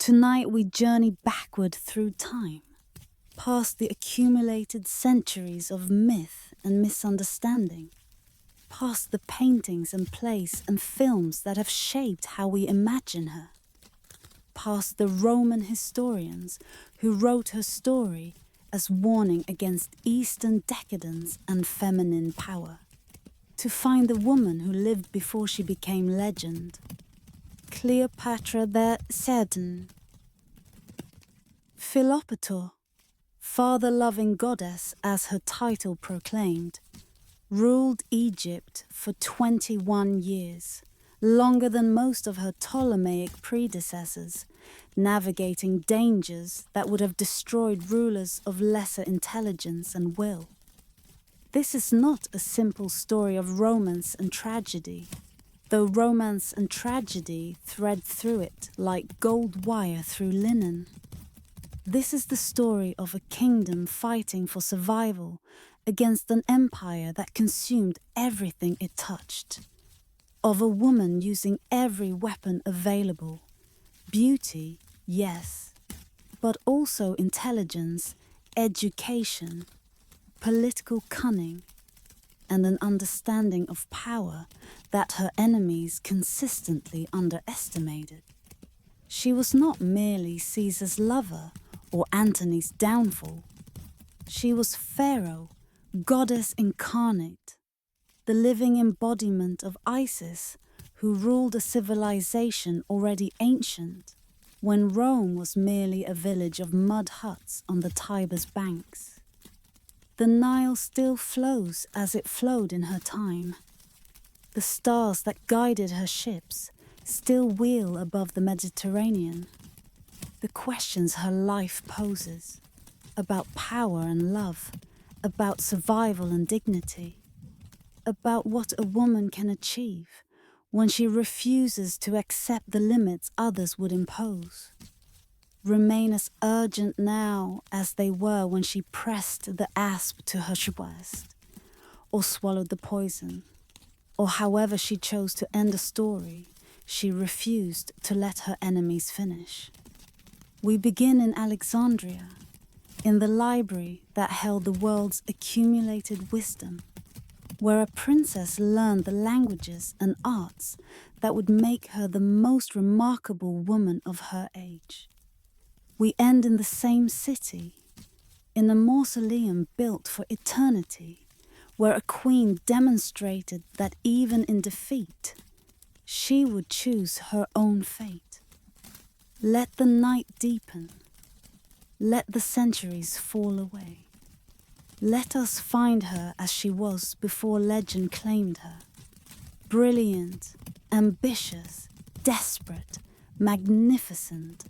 Tonight we journey backward through time, past the accumulated centuries of myth and misunderstanding, past the paintings and plays and films that have shaped how we imagine her, past the Roman historians who wrote her story as warning against Eastern decadence and feminine power, to find the woman who lived before she became legend, Cleopatra the Certain. Philopator, father-loving goddess as her title proclaimed, ruled Egypt for 21 years, longer than most of her Ptolemaic predecessors, navigating dangers that would have destroyed rulers of lesser intelligence and will. This is not a simple story of romance and tragedy, though romance and tragedy thread through it like gold wire through linen. This is the story of a kingdom fighting for survival against an empire that consumed everything it touched, of a woman using every weapon available. Beauty, yes, but also intelligence, education, political cunning, and an understanding of power that her enemies consistently underestimated. She was not merely Caesar's lover or Antony's downfall. She was Pharaoh, goddess incarnate, the living embodiment of Isis, who ruled a civilization already ancient, when Rome was merely a village of mud huts on the Tiber's banks. The Nile still flows as it flowed in her time. The stars that guided her ships still wheel above the Mediterranean. The questions her life poses, about power and love, about survival and dignity, about what a woman can achieve when she refuses to accept the limits others would impose, remain as urgent now as they were when she pressed the asp to her breast, or swallowed the poison, or however she chose to end a story she refused to let her enemies finish. We begin in Alexandria, in the library that held the world's accumulated wisdom, where a princess learned the languages and arts that would make her the most remarkable woman of her age. We end in the same city, in a mausoleum built for eternity, where a queen demonstrated that even in defeat, she would choose her own fate. Let the night deepen. Let the centuries fall away. Let us find her as she was before legend claimed her. Brilliant, ambitious, desperate, magnificent,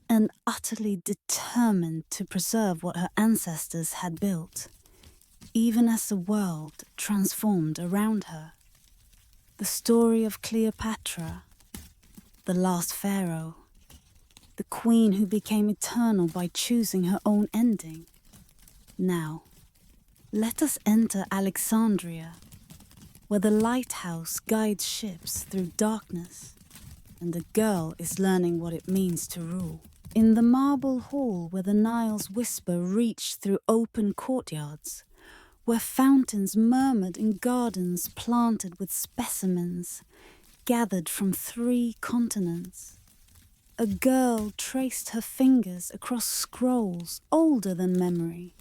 and utterly determined to preserve what her ancestors had built, even as the world transformed around her. The story of Cleopatra, the last pharaoh, the queen who became eternal by choosing her own ending. Now, let us enter Alexandria, where the lighthouse guides ships through darkness, and the girl is learning what it means to rule. In the marble hall where the Nile's whisper reached through open courtyards, where fountains murmured in gardens planted with specimens gathered from 3 continents, a girl traced her fingers across scrolls older than memory.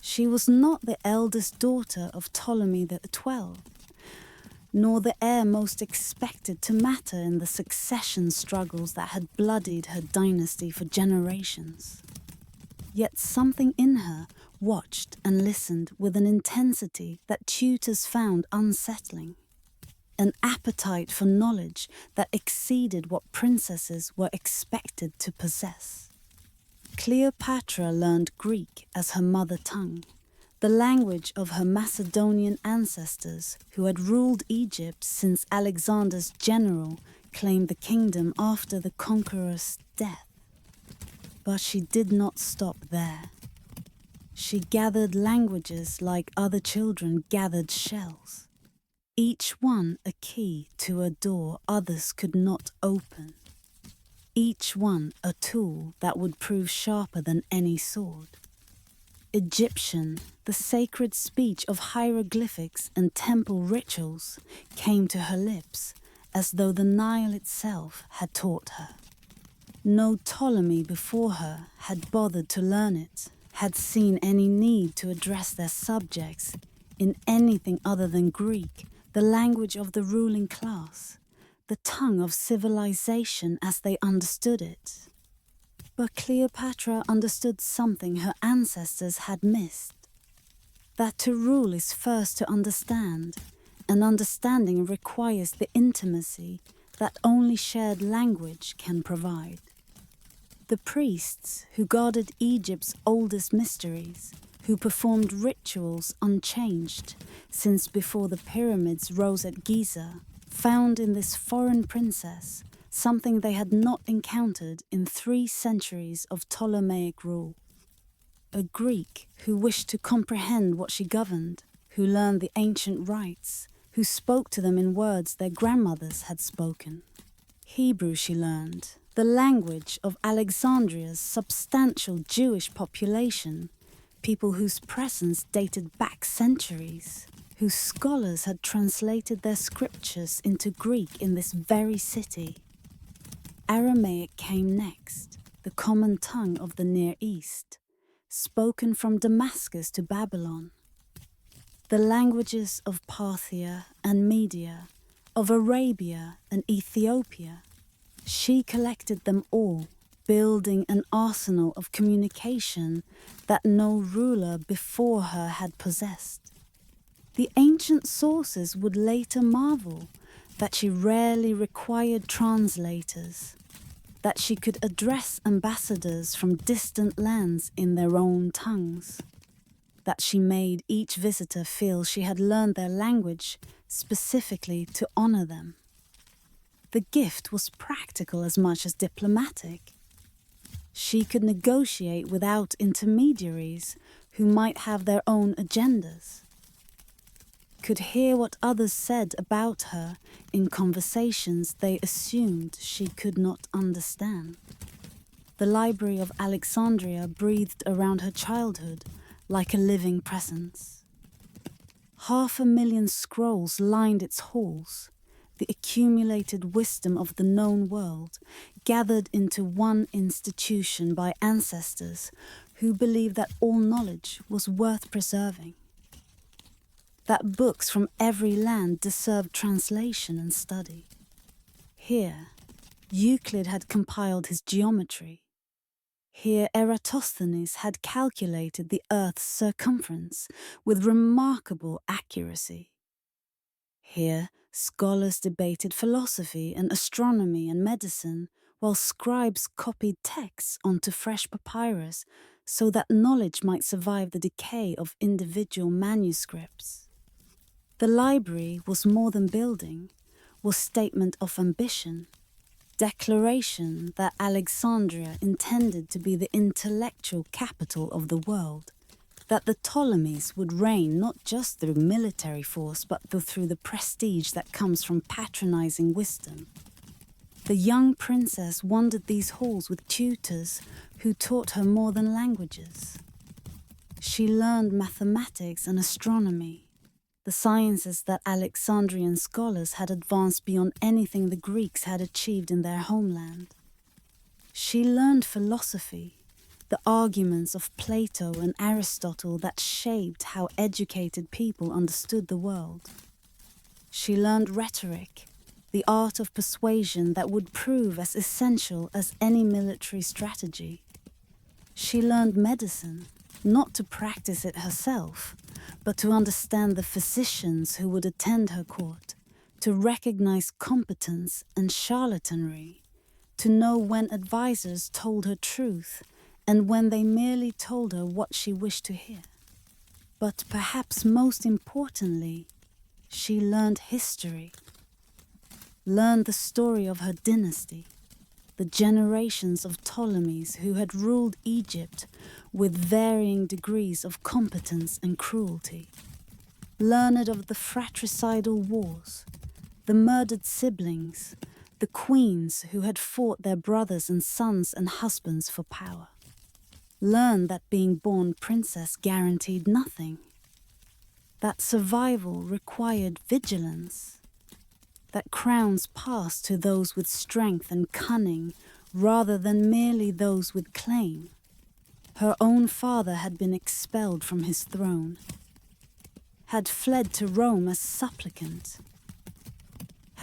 She was not the eldest daughter of Ptolemy XII, nor the heir most expected to matter in the succession struggles that had bloodied her dynasty for generations. Yet something in her watched and listened with an intensity that tutors found unsettling, an appetite for knowledge that exceeded what princesses were expected to possess. Cleopatra learned Greek as her mother tongue, the language of her Macedonian ancestors who had ruled Egypt since Alexander's general claimed the kingdom after the conqueror's death. But she did not stop there. She gathered languages like other children gathered shells, each one a key to a door others could not open. each one a tool that would prove sharper than any sword. Egyptian, the sacred speech of hieroglyphics and temple rituals, came to her lips as though the Nile itself had taught her. No Ptolemy before her had bothered to learn it, had seen any need to address their subjects in anything other than Greek, the language of the ruling class, the tongue of civilization as they understood it. But Cleopatra understood something her ancestors had missed. That to rule is first to understand, and understanding requires the intimacy that only shared language can provide. The priests who guarded Egypt's oldest mysteries, who performed rituals unchanged since before the pyramids rose at Giza, found in this foreign princess something they had not encountered in 3 centuries of Ptolemaic rule. A Greek who wished to comprehend what she governed, who learned the ancient rites, who spoke to them in words their grandmothers had spoken. Hebrew she learned, the language of Alexandria's substantial Jewish population, people whose presence dated back centuries, whose scholars had translated their scriptures into Greek in this very city. Aramaic came next, the common tongue of the Near East, spoken from Damascus to Babylon. The languages of Parthia and Media, of Arabia and Ethiopia. She collected them all, building an arsenal of communication that no ruler before her had possessed. The ancient sources would later marvel that she rarely required translators, that she could address ambassadors from distant lands in their own tongues, that she made each visitor feel she had learned their language specifically to honor them. The gift was practical as much as diplomatic. She could negotiate without intermediaries who might have their own agendas, could hear what others said about her in conversations they assumed she could not understand. The Library of Alexandria breathed around her childhood like a living presence. 500,000 scrolls lined its halls, the accumulated wisdom of the known world, gathered into one institution by ancestors who believed that all knowledge was worth preserving, that books from every land deserved translation and study. Here, Euclid had compiled his geometry. Here, Eratosthenes had calculated the Earth's circumference with remarkable accuracy. Here, scholars debated philosophy and astronomy and medicine, while scribes copied texts onto fresh papyrus so that knowledge might survive the decay of individual manuscripts. The library was more than building, was statement of ambition, declaration that Alexandria intended to be the intellectual capital of the world, that the Ptolemies would reign not just through military force but through the prestige that comes from patronizing wisdom. The young princess wandered these halls with tutors who taught her more than languages. She learned mathematics and astronomy, the sciences that Alexandrian scholars had advanced beyond anything the Greeks had achieved in their homeland. She learned philosophy, the arguments of Plato and Aristotle that shaped how educated people understood the world. She learned rhetoric, the art of persuasion that would prove as essential as any military strategy. She learned medicine, not to practice it herself, but to understand the physicians who would attend her court, to recognize competence and charlatanry, to know when advisors told her truth and when they merely told her what she wished to hear. But perhaps most importantly, she learned history, learned the story of her dynasty, the generations of Ptolemies who had ruled Egypt with varying degrees of competence and cruelty, learned of the fratricidal wars, the murdered siblings, the queens who had fought their brothers and sons and husbands for power. Learned that being born princess guaranteed nothing. That survival required vigilance. That crowns passed to those with strength and cunning rather than merely those with claim. Her own father had been expelled from his throne, had fled to Rome as supplicant,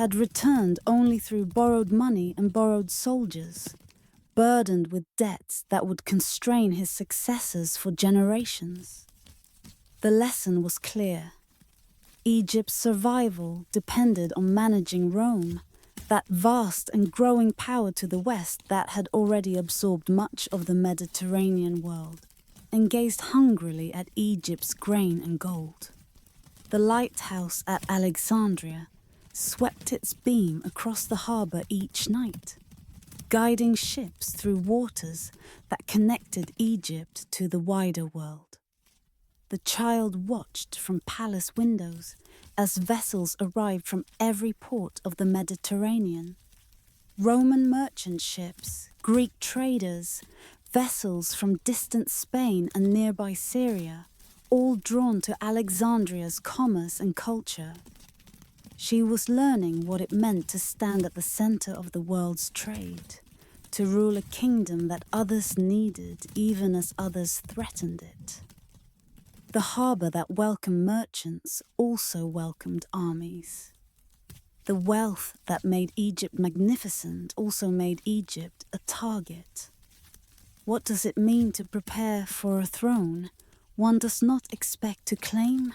had returned only through borrowed money and borrowed soldiers, burdened with debts that would constrain his successors for generations. The lesson was clear. Egypt's survival depended on managing Rome, that vast and growing power to the west that had already absorbed much of the Mediterranean world and gazed hungrily at Egypt's grain and gold. The lighthouse at Alexandria swept its beam across the harbour each night, guiding ships through waters that connected Egypt to the wider world. The child watched from palace windows as vessels arrived from every port of the Mediterranean. Roman merchant ships, Greek traders, vessels from distant Spain and nearby Syria, all drawn to Alexandria's commerce and culture. She was learning what it meant to stand at the center of the world's trade, to rule a kingdom that others needed even as others threatened it. The harbour that welcomed merchants also welcomed armies. The wealth that made Egypt magnificent also made Egypt a target. What does it mean to prepare for a throne one does not expect to claim?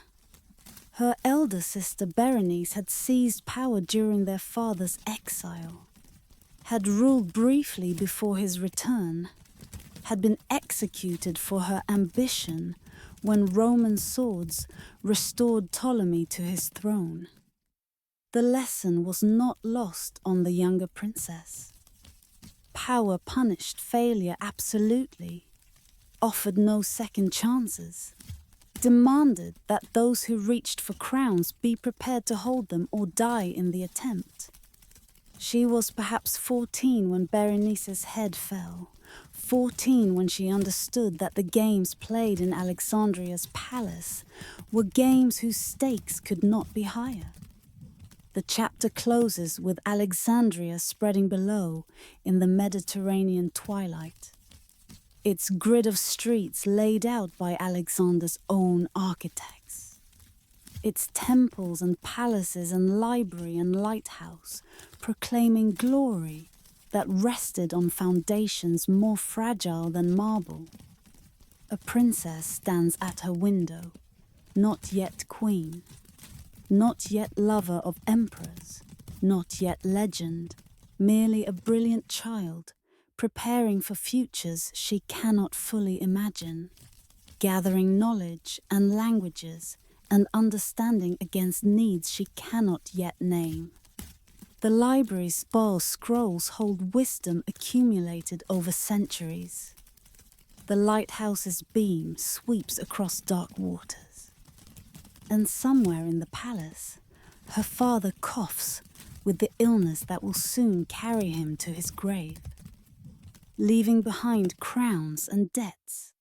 Her elder sister Berenice had seized power during their father's exile, had ruled briefly before his return, had been executed for her ambition when Roman swords restored Ptolemy to his throne. The lesson was not lost on the younger princess. Power punished failure absolutely, offered no second chances, demanded that those who reached for crowns be prepared to hold them or die in the attempt. She was perhaps 14 when Berenice's head fell, 14 when she understood that the games played in Alexandria's palace were games whose stakes could not be higher. The chapter closes with Alexandria spreading below in the Mediterranean twilight, its grid of streets laid out by Alexander's own architects, its temples and palaces and library and lighthouse proclaiming glory that rested on foundations more fragile than marble. A princess stands at her window, not yet queen, not yet lover of emperors, not yet legend, merely a brilliant child, preparing for futures she cannot fully imagine, gathering knowledge and languages and understanding against needs she cannot yet name. The library's spare scrolls hold wisdom accumulated over centuries. The lighthouse's beam sweeps across dark waters. And somewhere in the palace, her father coughs with the illness that will soon carry him to his grave, leaving behind crowns and debts,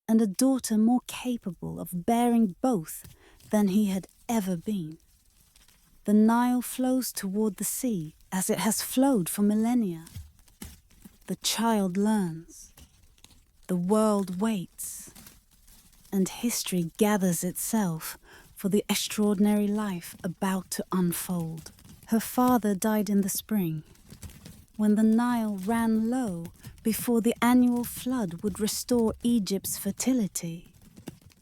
and a daughter more capable of bearing both than he had ever been. The Nile flows toward the sea as it has flowed for millennia. The child learns. The world waits. And history gathers itself for the extraordinary life about to unfold. Her father died in the spring, when the Nile ran low before the annual flood would restore Egypt's fertility,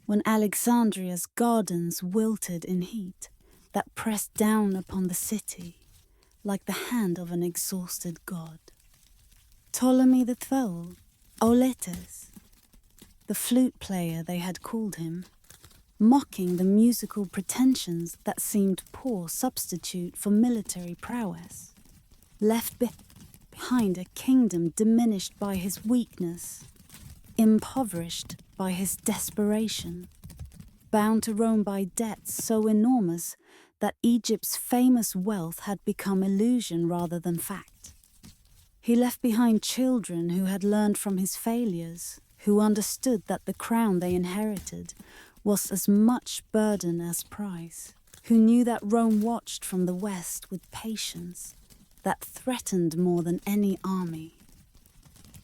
when Alexandria's gardens wilted in heat that pressed down upon the city like the hand of an exhausted god. Ptolemy XII, Auletes, the flute player they had called him, mocking the musical pretensions that seemed poor substitute for military prowess, left behind a kingdom diminished by his weakness, impoverished by his desperation, bound to Rome by debts so enormous that Egypt's famous wealth had become illusion rather than fact. He left behind children who had learned from his failures, who understood that the crown they inherited was as much burden as prize, who knew that Rome watched from the west with patience, that threatened more than any army.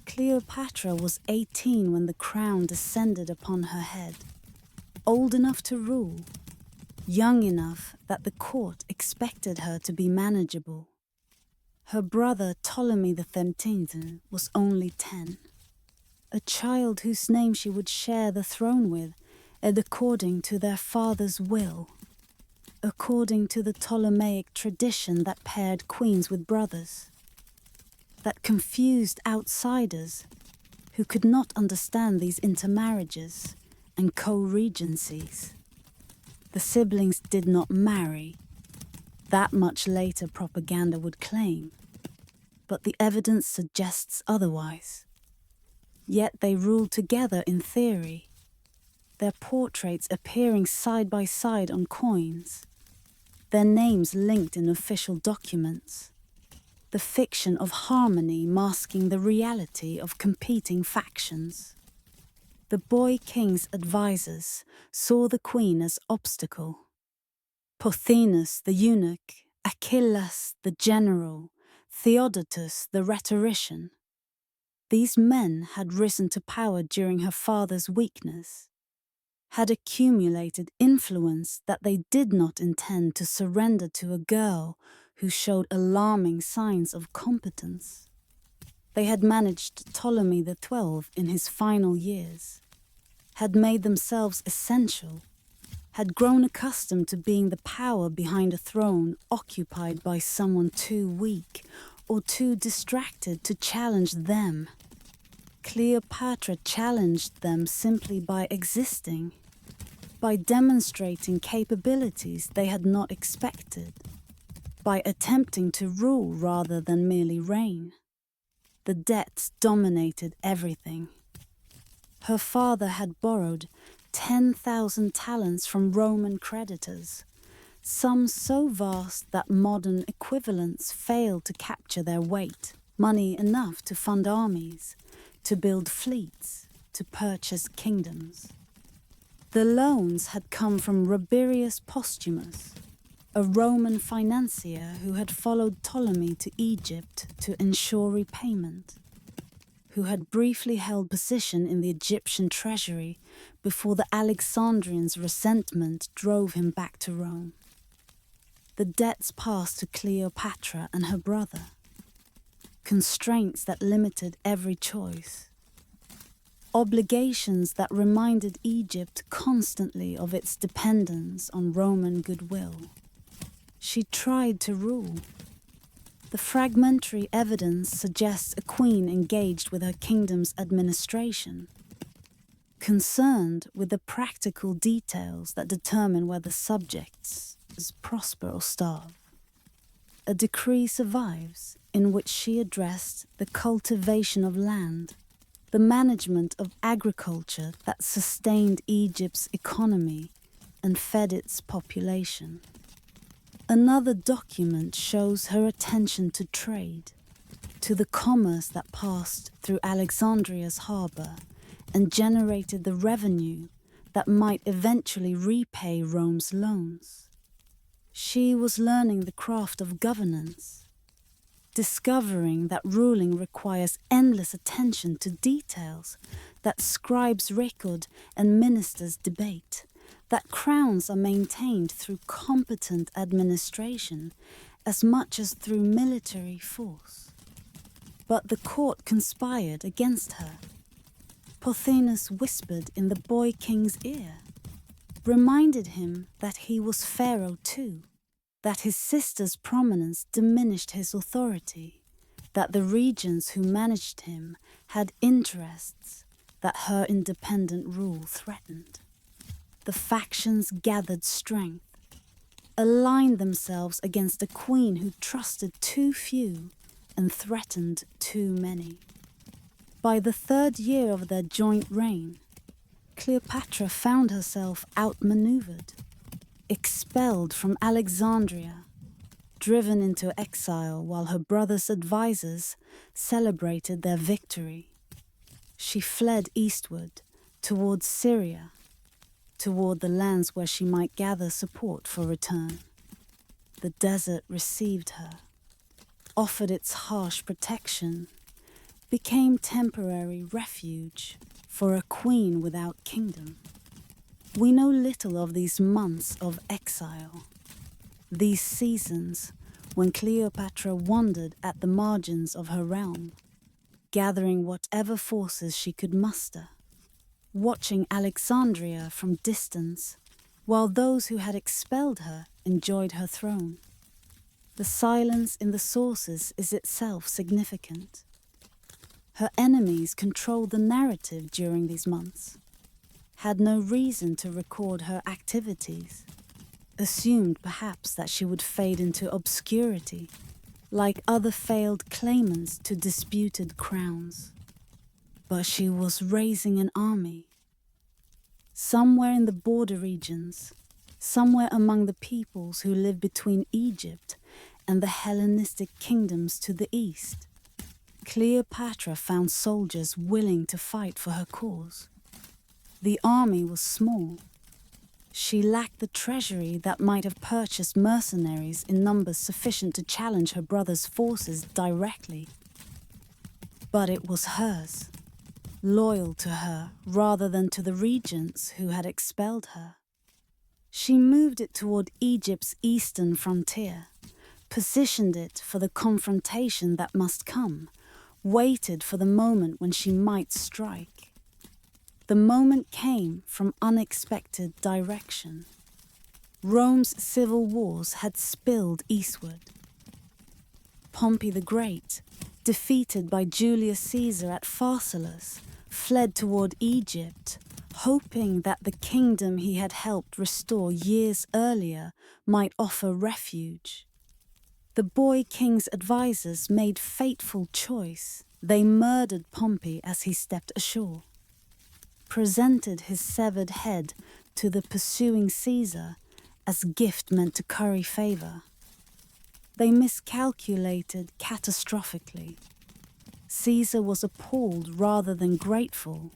Cleopatra was 18 when the crown descended upon her head, old enough to rule, young enough that the court expected her to be manageable. Her brother Ptolemy XIII was only 10, a child whose name she would share the throne with, and according to their father's will, according to the Ptolemaic tradition that paired queens with brothers, that confused outsiders who could not understand these intermarriages and co-regencies. The siblings did not marry. That much later propaganda would claim, but the evidence suggests otherwise. Yet they ruled together in theory, their portraits appearing side by side on coins, their names linked in official documents, the fiction of harmony masking the reality of competing factions. The boy king's advisors saw the queen as obstacle. Pothinus the eunuch, Achillas the general, Theodotus the rhetorician. These men had risen to power during her father's weakness, had accumulated influence that they did not intend to surrender to a girl who showed alarming signs of competence. They had managed Ptolemy XII in his final years, had made themselves essential, had grown accustomed to being the power behind a throne occupied by someone too weak or too distracted to challenge them. Cleopatra challenged them simply by existing, by demonstrating capabilities they had not expected, by attempting to rule rather than merely reign. The debts dominated everything. Her father had borrowed 10,000 talents from Roman creditors, some so vast that modern equivalents failed to capture their weight, money enough to fund armies, to build fleets, to purchase kingdoms. The loans had come from Rabirius Postumus, a Roman financier who had followed Ptolemy to Egypt to ensure repayment, who had briefly held position in the Egyptian treasury before the Alexandrians' resentment drove him back to Rome. The debts passed to Cleopatra and her brother, constraints that limited every choice, obligations that reminded Egypt constantly of its dependence on Roman goodwill. She tried to rule. The fragmentary evidence suggests a queen engaged with her kingdom's administration, concerned with the practical details that determine whether subjects prosper or starve. A decree survives in which she addressed the cultivation of land, the management of agriculture that sustained Egypt's economy and fed its population. Another document shows her attention to trade, to the commerce that passed through Alexandria's harbour and generated the revenue that might eventually repay Rome's loans. She was learning the craft of governance, discovering that ruling requires endless attention to details, that scribes record and ministers debate, that crowns are maintained through competent administration as much as through military force. But the court conspired against her. Pothinus whispered in the boy king's ear, reminded him that he was pharaoh too, that his sister's prominence diminished his authority, that the regents who managed him had interests that her independent rule threatened. The factions gathered strength, aligned themselves against a queen who trusted too few and threatened too many. By the third year of their joint reign, Cleopatra found herself outmaneuvered, expelled from Alexandria, driven into exile while her brother's advisors celebrated their victory. She fled eastward, towards Syria, toward the lands where she might gather support for return. The desert received her, offered its harsh protection, became temporary refuge for a queen without kingdom. We know little of these months of exile, these seasons when Cleopatra wandered at the margins of her realm, gathering whatever forces she could muster, watching Alexandria from distance, while those who had expelled her enjoyed her throne. The silence in the sources is itself significant. Her enemies controlled the narrative during these months, had no reason to record her activities, assumed perhaps that she would fade into obscurity, like other failed claimants to disputed crowns. But she was raising an army. Somewhere in the border regions, somewhere among the peoples who live between Egypt and the Hellenistic kingdoms to the east, Cleopatra found soldiers willing to fight for her cause. The army was small. She lacked the treasury that might have purchased mercenaries in numbers sufficient to challenge her brother's forces directly. But it was hers, loyal to her rather than to the regents who had expelled her. She moved it toward Egypt's eastern frontier, positioned it for the confrontation that must come, waited for the moment when she might strike. The moment came from unexpected direction. Rome's civil wars had spilled eastward. Pompey the Great, defeated by Julius Caesar at Pharsalus, fled toward Egypt, hoping that the kingdom he had helped restore years earlier might offer refuge. The boy king's advisors made fateful choice. They murdered Pompey as he stepped ashore, presented his severed head to the pursuing Caesar as gift meant to curry favor. They miscalculated catastrophically. Caesar was appalled rather than grateful,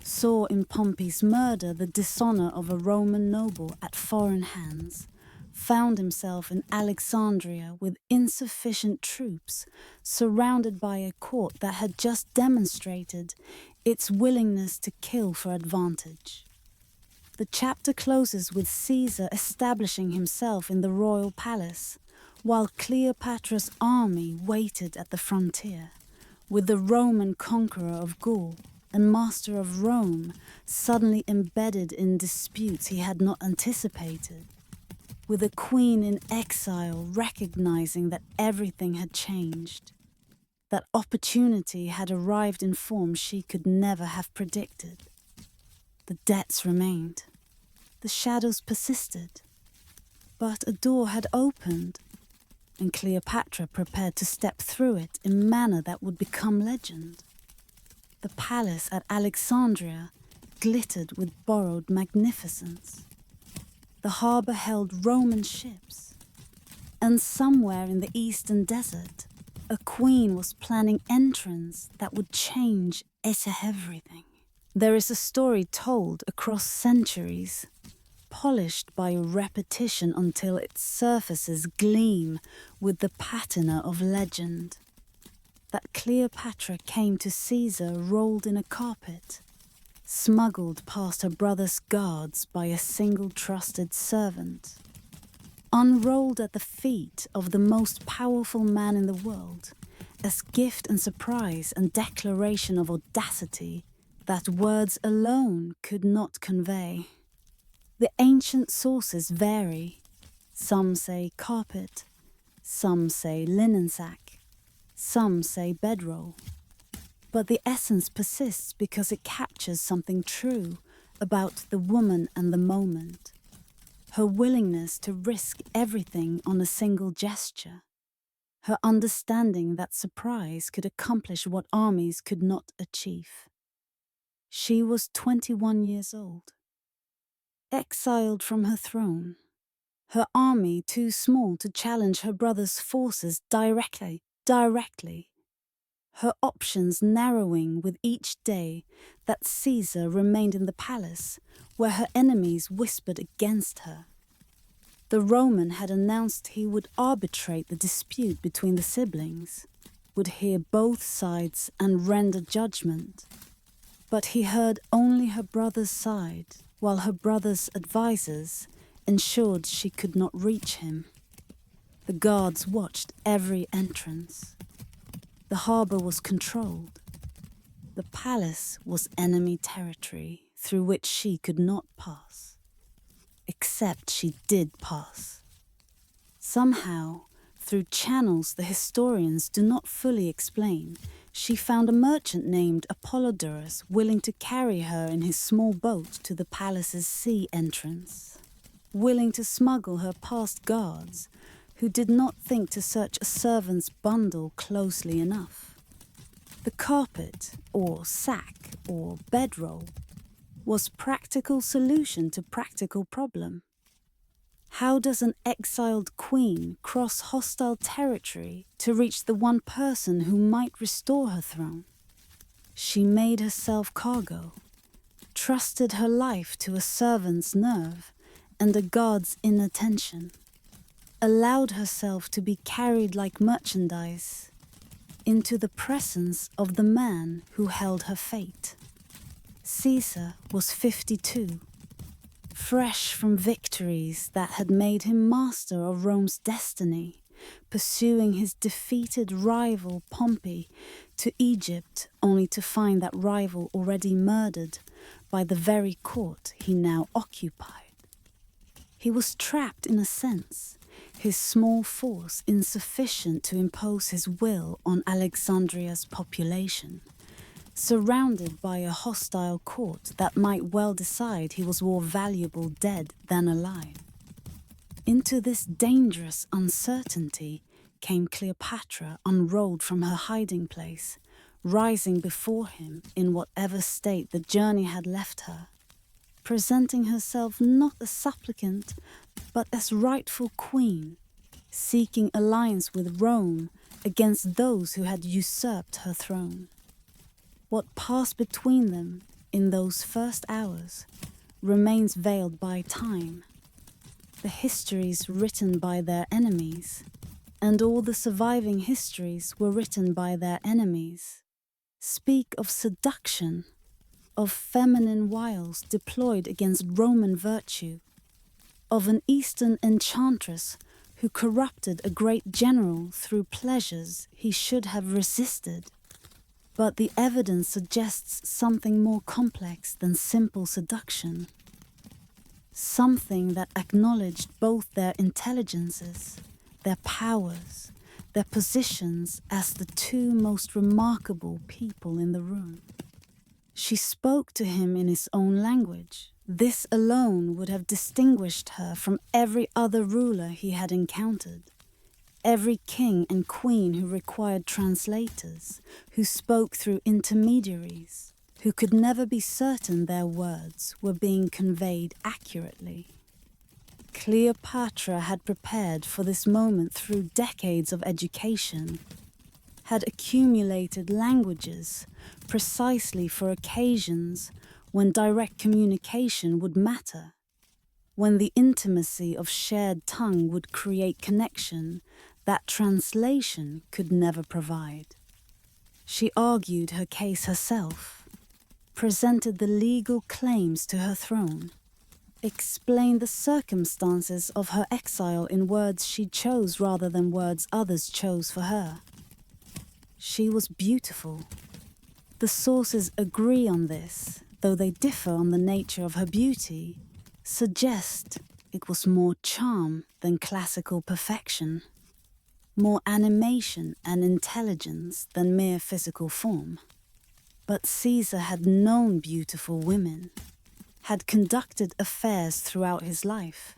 saw in Pompey's murder the dishonor of a Roman noble at foreign hands, found himself in Alexandria with insufficient troops, surrounded by a court that had just demonstrated its willingness to kill for advantage. The chapter closes with Caesar establishing himself in the royal palace, while Cleopatra's army waited at the frontier, with the Roman conqueror of Gaul and master of Rome suddenly embedded in disputes he had not anticipated, with a queen in exile recognizing that everything had changed, that opportunity had arrived in form she could never have predicted. The debts remained, the shadows persisted, but a door had opened, and Cleopatra prepared to step through it in manner that would become legend. The palace at Alexandria glittered with borrowed magnificence. The harbor held Roman ships, and somewhere in the eastern desert, a queen was planning entrance that would change everything. There is a story told across centuries, polished by repetition until its surfaces gleam with the patina of legend, that Cleopatra came to Caesar rolled in a carpet, smuggled past her brother's guards by a single trusted servant, unrolled at the feet of the most powerful man in the world, as gift and surprise and declaration of audacity that words alone could not convey. The ancient sources vary. Some say carpet, some say linen sack, some say bedroll. But the essence persists because it captures something true about the woman and the moment. Her willingness to risk everything on a single gesture. Her understanding that surprise could accomplish what armies could not achieve. She was 21 years old. Exiled from her throne, her army too small to challenge her brother's forces directly. Her options narrowing with each day that Caesar remained in the palace, where her enemies whispered against her. The Roman had announced he would arbitrate the dispute between the siblings, would hear both sides and render judgment. But he heard only her brother's side, while her brother's advisers ensured she could not reach him. The guards watched every entrance. The harbour was controlled. The palace was enemy territory through which she could not pass. Except she did pass. Somehow, through channels the historians do not fully explain, she found a merchant named Apollodorus willing to carry her in his small boat to the palace's sea entrance, willing to smuggle her past guards, who did not think to search a servant's bundle closely enough. The carpet, or sack, or bedroll, was practical solution to practical problem. How does an exiled queen cross hostile territory to reach the one person who might restore her throne? She made herself cargo, trusted her life to a servant's nerve and a guard's inattention, allowed herself to be carried like merchandise into the presence of the man who held her fate. Caesar was 52, fresh from victories that had made him master of Rome's destiny, pursuing his defeated rival Pompey to Egypt, only to find that rival already murdered by the very court he now occupied. He was trapped in a sense, his small force insufficient to impose his will on Alexandria's population, surrounded by a hostile court that might well decide he was more valuable dead than alive. Into this dangerous uncertainty came Cleopatra unrolled from her hiding place, rising before him in whatever state the journey had left her, presenting herself not as supplicant, but as rightful queen, seeking alliance with Rome against those who had usurped her throne. What passed between them in those first hours remains veiled by time. The histories written by their enemies, and all the surviving histories were written by their enemies, speak of seduction, of feminine wiles deployed against Roman virtue, of an Eastern enchantress who corrupted a great general through pleasures he should have resisted. But the evidence suggests something more complex than simple seduction, something that acknowledged both their intelligences, their powers, their positions as the two most remarkable people in the room. She spoke to him in his own language. This alone would have distinguished her from every other ruler he had encountered, every king and queen who required translators, who spoke through intermediaries, who could never be certain their words were being conveyed accurately. Cleopatra had prepared for this moment through decades of education, had accumulated languages precisely for occasions when direct communication would matter, when the intimacy of shared tongue would create connection that translation could never provide. She argued her case herself, presented the legal claims to her throne, explained the circumstances of her exile in words she chose rather than words others chose for her. She was beautiful. The sources agree on this, though they differ on the nature of her beauty, suggest it was more charm than classical perfection, more animation and intelligence than mere physical form. But Caesar had known beautiful women, had conducted affairs throughout his life,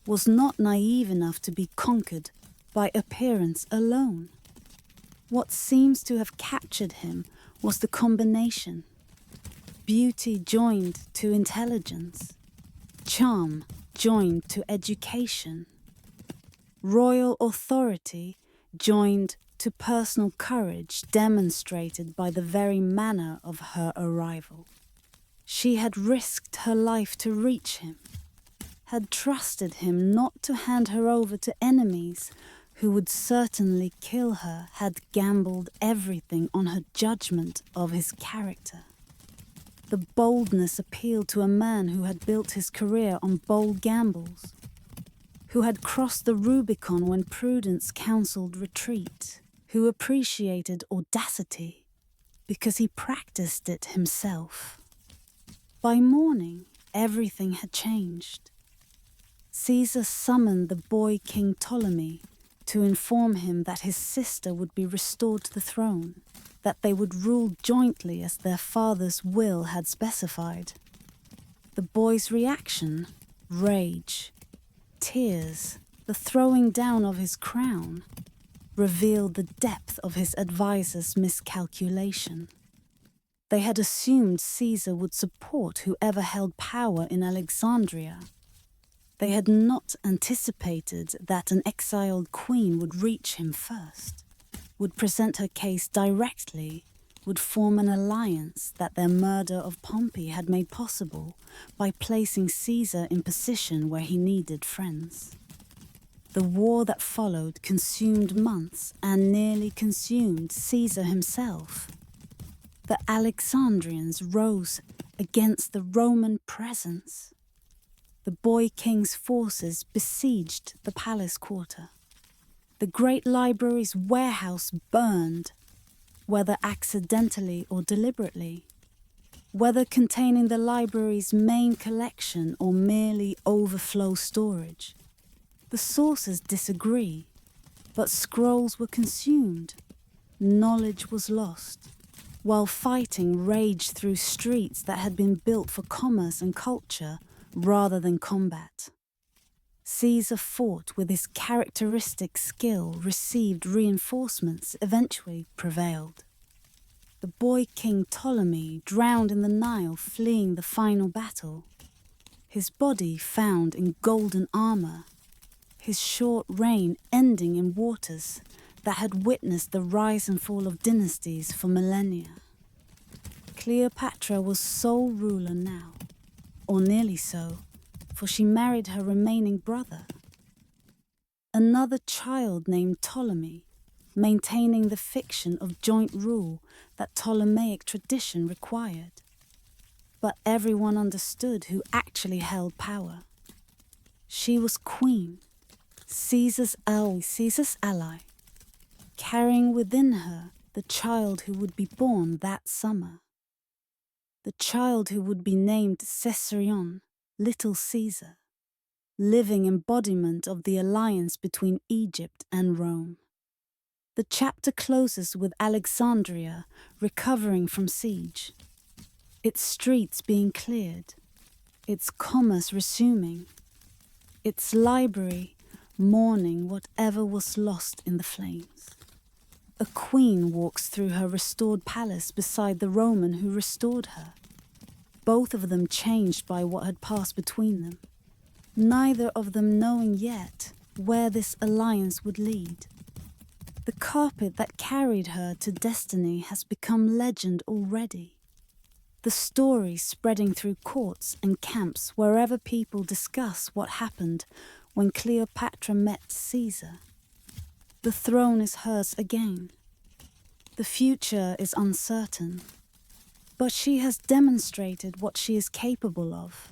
was not naive enough to be conquered by appearance alone. What seems to have captured him was the combination: beauty joined to intelligence, charm joined to education. Royal authority joined to personal courage demonstrated by the very manner of her arrival. She had risked her life to reach him, had trusted him not to hand her over to enemies who would certainly kill her, had gambled everything on her judgment of his character. The boldness appealed to a man who had built his career on bold gambles, who had crossed the Rubicon when prudence counseled retreat, who appreciated audacity because he practiced it himself. By morning, everything had changed. Caesar summoned the boy King Ptolemy to inform him that his sister would be restored to the throne, that they would rule jointly as their father's will had specified. The boy's reaction, rage, tears, the throwing down of his crown, revealed the depth of his advisor's miscalculation. They had assumed Caesar would support whoever held power in Alexandria. They had not anticipated that an exiled queen would reach him first, would present her case directly, would form an alliance that their murder of Pompey had made possible by placing Caesar in position where he needed friends. The war that followed consumed months and nearly consumed Caesar himself. The Alexandrians rose against the Roman presence. The boy king's forces besieged the palace quarter. The great library's warehouse burned, whether accidentally or deliberately, whether containing the library's main collection or merely overflow storage. The sources disagree, but scrolls were consumed, knowledge was lost, while fighting raged through streets that had been built for commerce and culture rather than combat. Caesar fought with his characteristic skill, received reinforcements, eventually prevailed. The boy King Ptolemy drowned in the Nile, fleeing the final battle. His body found in golden armor, his short reign ending in waters that had witnessed the rise and fall of dynasties for millennia. Cleopatra was sole ruler now, or nearly so, for she married her remaining brother. Another child named Ptolemy, maintaining the fiction of joint rule that Ptolemaic tradition required. But everyone understood who actually held power. She was queen, Caesar's ally, carrying within her the child who would be born that summer. The child who would be named Caesarion, Little Caesar, living embodiment of the alliance between Egypt and Rome. The chapter closes with Alexandria recovering from siege, its streets being cleared, its commerce resuming, its library mourning whatever was lost in the flames. A queen walks through her restored palace beside the Roman who restored her, both of them changed by what had passed between them, neither of them knowing yet where this alliance would lead. The carpet that carried her to destiny has become legend already. The story spreading through courts and camps wherever people discuss what happened when Cleopatra met Caesar. The throne is hers again. The future is uncertain, but she has demonstrated what she is capable of,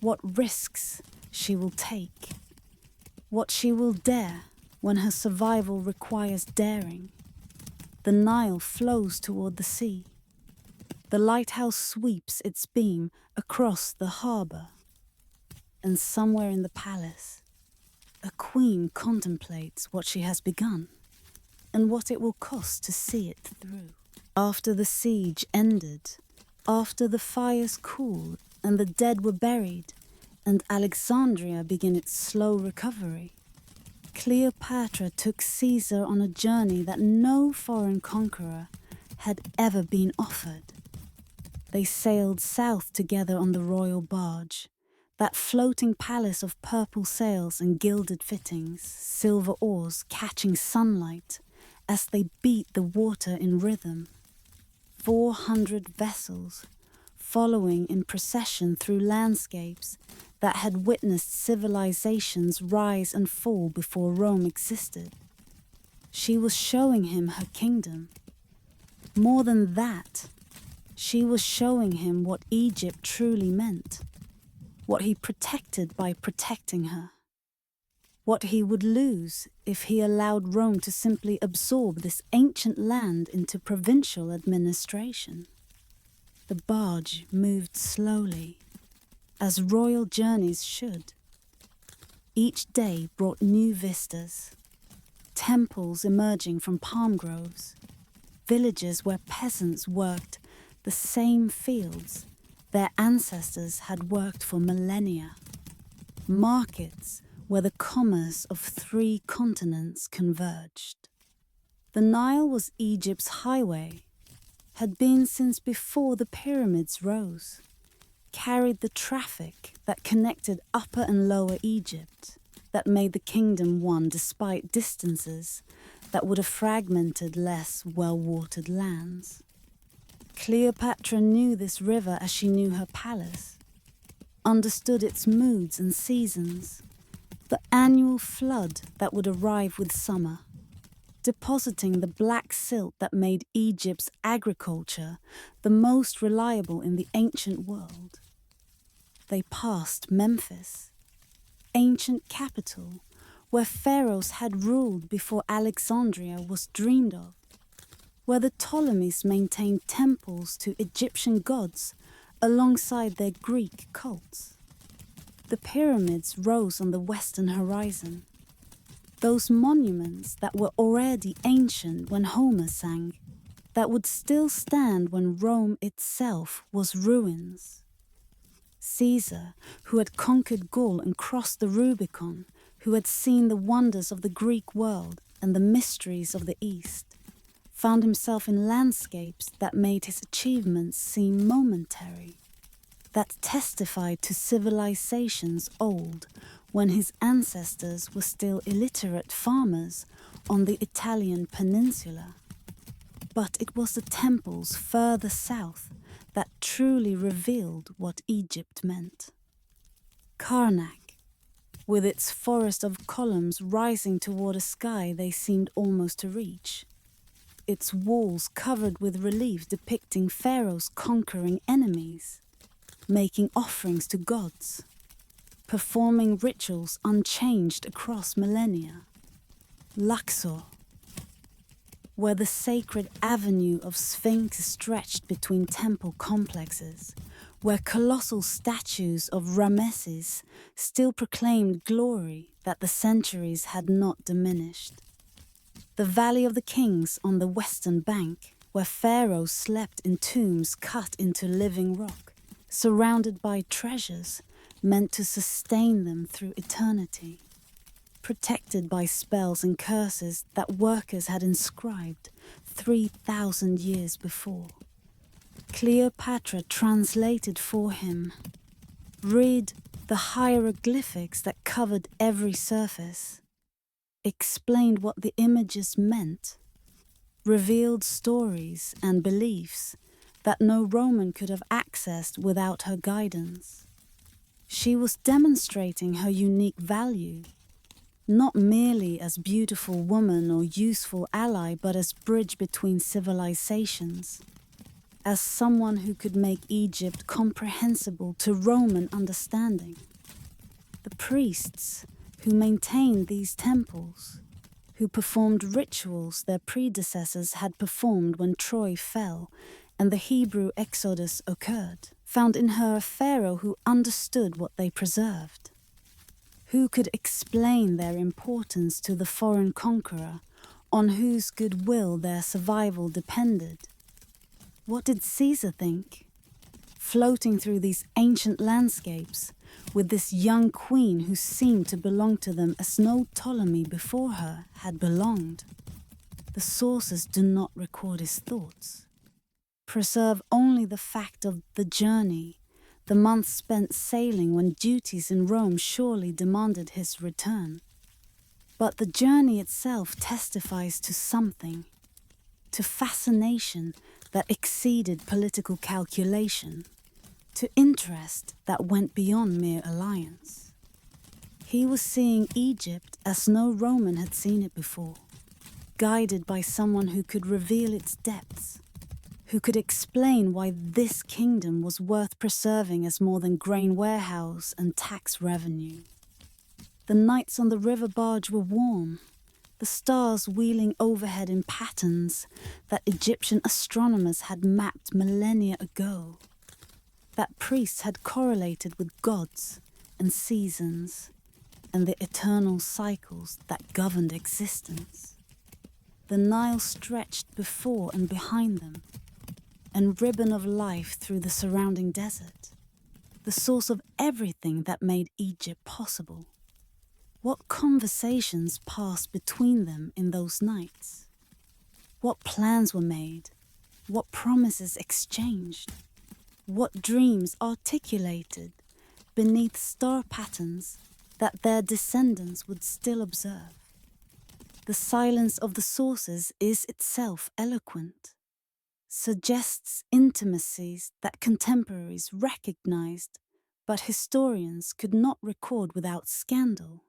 what risks she will take, what she will dare when her survival requires daring. The Nile flows toward the sea. The lighthouse sweeps its beam across the harbour. And somewhere in the palace, a queen contemplates what she has begun and what it will cost to see it through. After the siege ended, after the fires cooled and the dead were buried, and Alexandria began its slow recovery, Cleopatra took Caesar on a journey that no foreign conqueror had ever been offered. They sailed south together on the royal barge, That floating palace of purple sails and gilded fittings, silver oars catching sunlight as they beat the water in rhythm. 400 vessels following in procession through landscapes that had witnessed civilizations rise and fall before Rome existed. She was showing him her kingdom. More than that, she was showing him what Egypt truly meant, what he protected by protecting her, what he would lose if he allowed Rome to simply absorb this ancient land into provincial administration. The barge moved slowly, as royal journeys should. Each day brought new vistas, temples emerging from palm groves, villages where peasants worked the same fields their ancestors had worked for millennia, markets where the commerce of 3 continents converged. The Nile was Egypt's highway, had been since before the pyramids rose, carried the traffic that connected Upper and Lower Egypt, that made the kingdom one despite distances that would have fragmented less well-watered lands. Cleopatra knew this river as she knew her palace, understood its moods and seasons, the annual flood that would arrive with summer, depositing the black silt that made Egypt's agriculture the most reliable in the ancient world. They passed Memphis, ancient capital where pharaohs had ruled before Alexandria was dreamed of, where the Ptolemies maintained temples to Egyptian gods alongside their Greek cults. The pyramids rose on the western horizon, those monuments that were already ancient when Homer sang, that would still stand when Rome itself was ruins. Caesar, who had conquered Gaul and crossed the Rubicon, who had seen the wonders of the Greek world and the mysteries of the East, found himself in landscapes that made his achievements seem momentary, that testified to civilizations old when his ancestors were still illiterate farmers on the Italian peninsula. But it was the temples further south that truly revealed what Egypt meant. Karnak, with its forest of columns rising toward a sky they seemed almost to reach, its walls covered with reliefs depicting pharaohs conquering enemies, making offerings to gods, performing rituals unchanged across millennia. Luxor, where the sacred avenue of Sphinx stretched between temple complexes, where colossal statues of Ramesses still proclaimed glory that the centuries had not diminished. The Valley of the Kings on the western bank, where pharaohs slept in tombs cut into living rock, surrounded by treasures meant to sustain them through eternity, protected by spells and curses that workers had inscribed 3,000 years before. Cleopatra translated for him, read the hieroglyphics that covered every surface, explained what the images meant, revealed stories and beliefs that no Roman could have accessed without her guidance. She was demonstrating her unique value, not merely as beautiful woman or useful ally, but as bridge between civilizations, as someone who could make Egypt comprehensible to Roman understanding. The priests who maintained these temples, who performed rituals their predecessors had performed when Troy fell and the Hebrew exodus occurred, found in her a pharaoh who understood what they preserved, who could explain their importance to the foreign conqueror, on whose goodwill their survival depended. What did Caesar think? Floating through these ancient landscapes, with this young queen who seemed to belong to them as no Ptolemy before her had belonged. The sources do not record his thoughts, preserve only the fact of the journey, the months spent sailing when duties in Rome surely demanded his return. But the journey itself testifies to something, to fascination that exceeded political calculation, to interest that went beyond mere alliance. He was seeing Egypt as no Roman had seen it before, guided by someone who could reveal its depths, who could explain why this kingdom was worth preserving as more than grain warehouse and tax revenue. The nights on the river barge were warm, the stars wheeling overhead in patterns that Egyptian astronomers had mapped millennia ago, that priests had correlated with gods and seasons and the eternal cycles that governed existence. The Nile stretched before and behind them, and ribbon of life through the surrounding desert, the source of everything that made Egypt possible. What conversations passed between them in those nights? What plans were made? What promises exchanged? What dreams articulated beneath star patterns that their descendants would still observe? The silence of the sources is itself eloquent, suggests intimacies that contemporaries recognized, but historians could not record without scandal.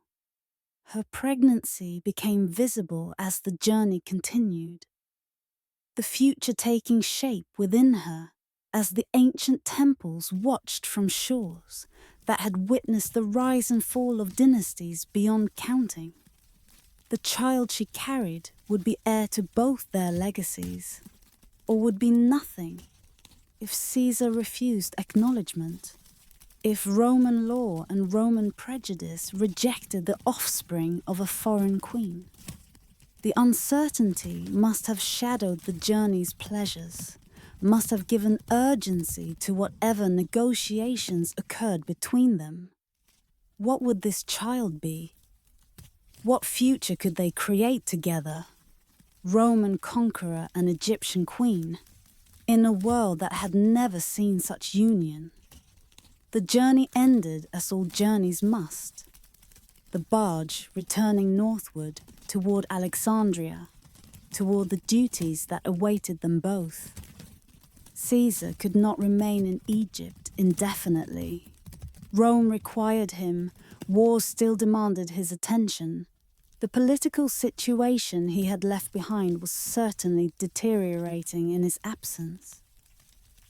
Her pregnancy became visible as the journey continued, the future taking shape within her as the ancient temples watched from shores that had witnessed the rise and fall of dynasties beyond counting. The child she carried would be heir to both their legacies, or would be nothing if Caesar refused acknowledgement, if Roman law and Roman prejudice rejected the offspring of a foreign queen. The uncertainty must have shadowed the journey's pleasures, must have given urgency to whatever negotiations occurred between them. What would this child be? What future could they create together? Roman conqueror and Egyptian queen, in a world that had never seen such union. The journey ended as all journeys must. The barge returning northward toward Alexandria, toward the duties that awaited them both. Caesar could not remain in Egypt indefinitely. Rome required him, wars still demanded his attention. The political situation he had left behind was certainly deteriorating in his absence.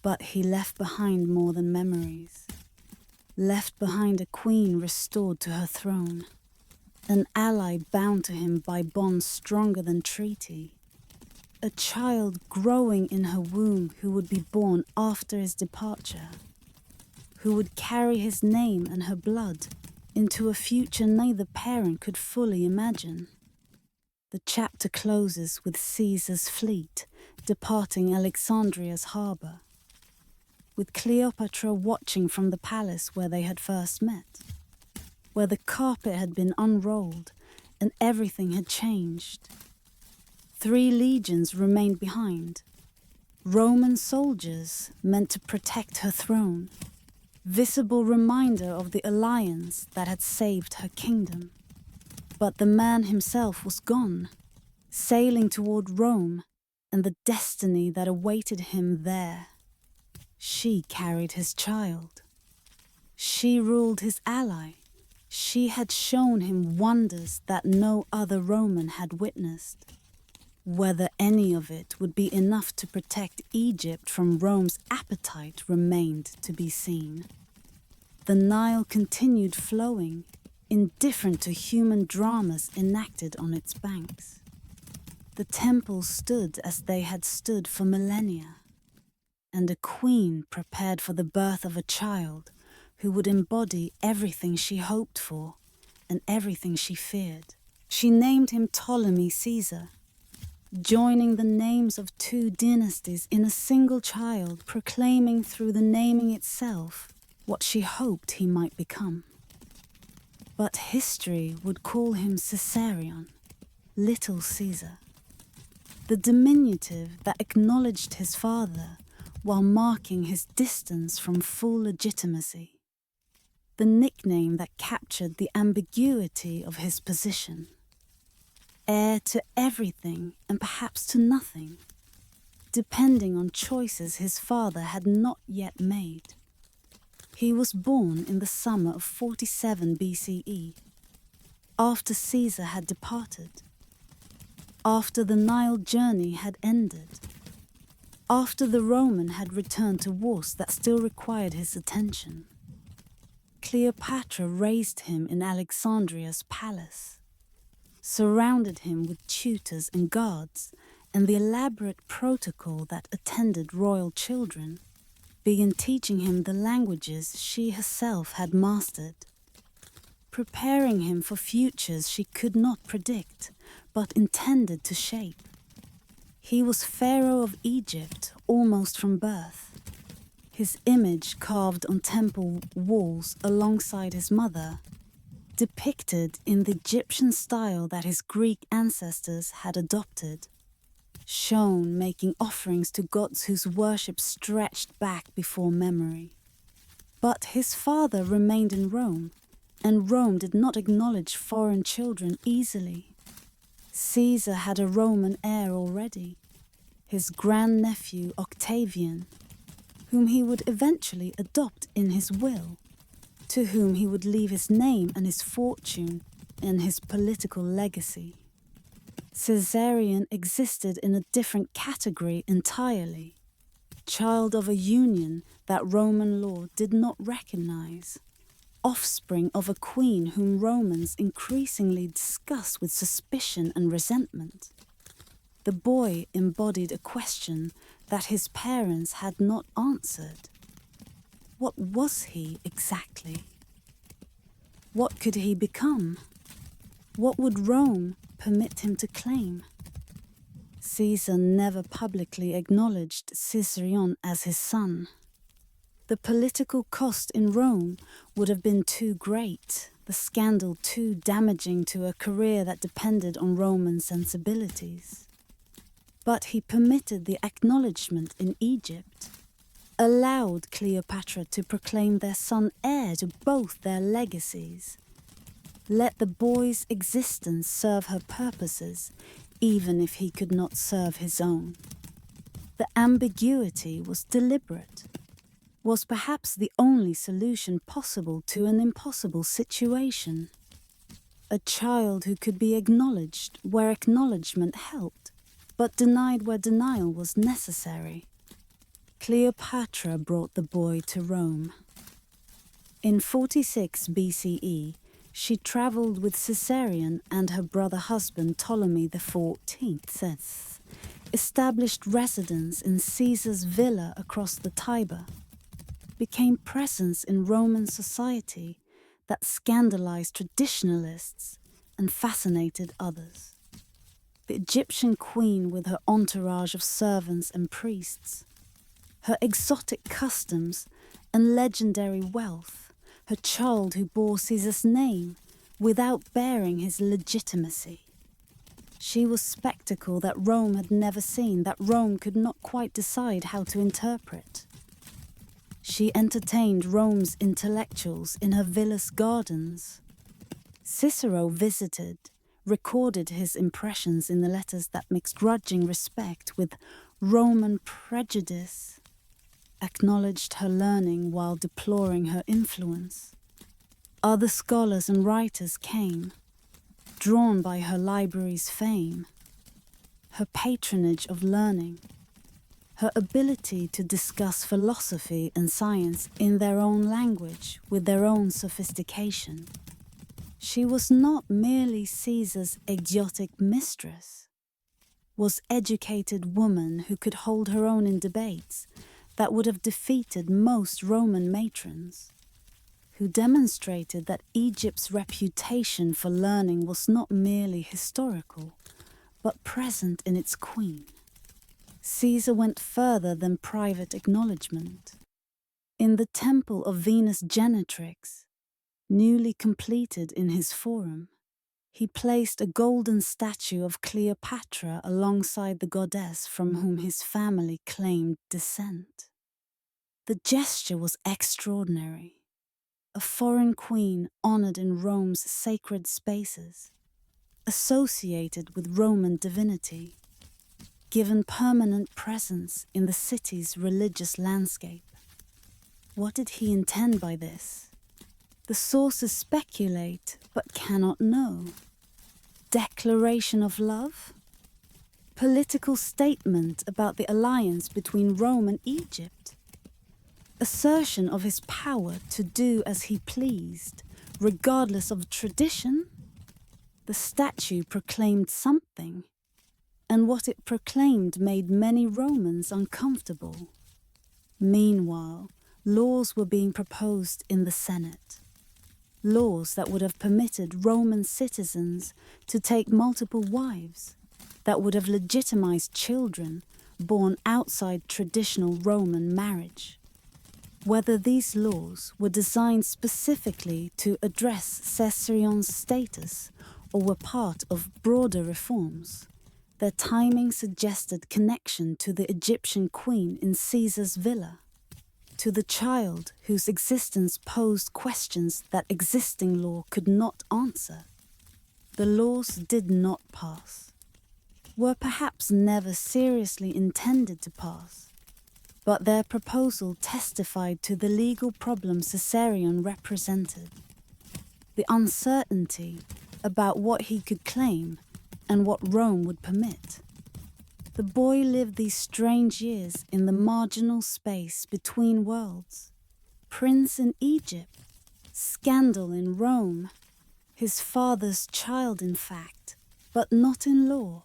But he left behind more than memories. Left behind a queen restored to her throne, an ally bound to him by bonds stronger than treaty, a child growing in her womb who would be born after his departure, who would carry his name and her blood into a future neither parent could fully imagine. The chapter closes with Caesar's fleet departing Alexandria's harbour, with Cleopatra watching from the palace where they had first met, where the carpet had been unrolled and everything had changed. 3 legions remained behind, Roman soldiers meant to protect her throne, visible reminder of the alliance that had saved her kingdom. But the man himself was gone, sailing toward Rome and the destiny that awaited him there. She carried his child. She ruled his ally. She had shown him wonders that no other Roman had witnessed. Whether any of it would be enough to protect Egypt from Rome's appetite remained to be seen. The Nile continued flowing, indifferent to human dramas enacted on its banks. The temples stood as they had stood for millennia, and a queen prepared for the birth of a child who would embody everything she hoped for and everything she feared. She named him Ptolemy Caesar, joining the names of 2 dynasties in a single child, proclaiming through the naming itself what she hoped he might become. But history would call him Caesarion, Little Caesar. The diminutive that acknowledged his father while marking his distance from full legitimacy. The nickname that captured the ambiguity of his position. Heir to everything and perhaps to nothing, depending on choices his father had not yet made. He was born in the summer of 47 BCE, after Caesar had departed, after the Nile journey had ended, after the Roman had returned to wars that still required his attention. Cleopatra raised him in Alexandria's palace, surrounded him with tutors and guards, and the elaborate protocol that attended royal children began teaching him the languages she herself had mastered, preparing him for futures she could not predict, but intended to shape. He was Pharaoh of Egypt almost from birth, his image carved on temple walls alongside his mother, depicted in the Egyptian style that his Greek ancestors had adopted, shown making offerings to gods whose worship stretched back before memory. But his father remained in Rome, and Rome did not acknowledge foreign children easily. Caesar had a Roman heir already, his grandnephew Octavian, whom he would eventually adopt in his will, to whom he would leave his name and his fortune and his political legacy. Caesarion existed in a different category entirely, child of a union that Roman law did not recognize, offspring of a queen whom Romans increasingly discuss with suspicion and resentment. The boy embodied a question that his parents had not answered. What was he exactly? What could he become? What would Rome permit him to claim? Caesar never publicly acknowledged Caesarion as his son. The political cost in Rome would have been too great, the scandal too damaging to a career that depended on Roman sensibilities. But he permitted the acknowledgement in Egypt, allowed Cleopatra to proclaim their son heir to both their legacies. Let the boy's existence serve her purposes, even if he could not serve his own. The ambiguity was deliberate, was perhaps the only solution possible to an impossible situation. A child who could be acknowledged where acknowledgement helped, but denied where denial was necessary. Cleopatra brought the boy to Rome. In 46 BCE, she travelled with Caesarion and her brother husband Ptolemy XIV, established residence in Caesar's villa across the Tiber, became presence in Roman society that scandalized traditionalists and fascinated others. The Egyptian queen with her entourage of servants and priests, her exotic customs and legendary wealth, her child who bore Caesar's name without bearing his legitimacy. She was spectacle that Rome had never seen, that Rome could not quite decide how to interpret. She entertained Rome's intellectuals in her villa's gardens. Cicero visited, recorded his impressions in the letters that mixed grudging respect with Roman prejudice, acknowledged her learning while deploring her influence. Other scholars and writers came, drawn by her library's fame, her patronage of learning, her ability to discuss philosophy and science in their own language with their own sophistication. She was not merely Caesar's exotic mistress, was educated woman who could hold her own in debates that would have defeated most Roman matrons, who demonstrated that Egypt's reputation for learning was not merely historical, but present in its queen. Caesar went further than private acknowledgement. In the temple of Venus Genetrix, newly completed in his forum, he placed a golden statue of Cleopatra alongside the goddess from whom his family claimed descent. The gesture was extraordinary. A foreign queen honored in Rome's sacred spaces, associated with Roman divinity, given permanent presence in the city's religious landscape. What did he intend by this? The sources speculate, but cannot know. Declaration of love? Political statement about the alliance between Rome and Egypt? Assertion of his power to do as he pleased, regardless of tradition? The statue proclaimed something, and what it proclaimed made many Romans uncomfortable. Meanwhile, laws were being proposed in the Senate. Laws that would have permitted Roman citizens to take multiple wives, that would have legitimized children born outside traditional Roman marriage. Whether these laws were designed specifically to address Caesarion's status or were part of broader reforms, their timing suggested connection to the Egyptian queen in Caesar's villa, to the child whose existence posed questions that existing law could not answer. The laws did not pass, were perhaps never seriously intended to pass, but their proposal testified to the legal problem Caesarion represented, the uncertainty about what he could claim and what Rome would permit. The boy lived these strange years in the marginal space between worlds. Prince in Egypt, scandal in Rome, his father's child in fact, but not in law,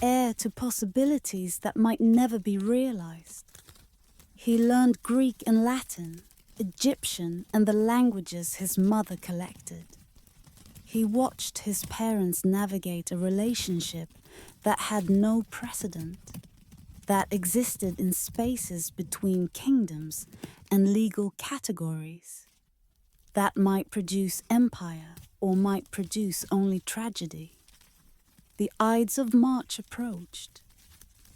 heir to possibilities that might never be realized. He learned Greek and Latin, Egyptian, and the languages his mother collected. He watched his parents navigate a relationship that had no precedent, that existed in spaces between kingdoms and legal categories, that might produce empire or might produce only tragedy. The Ides of March approached.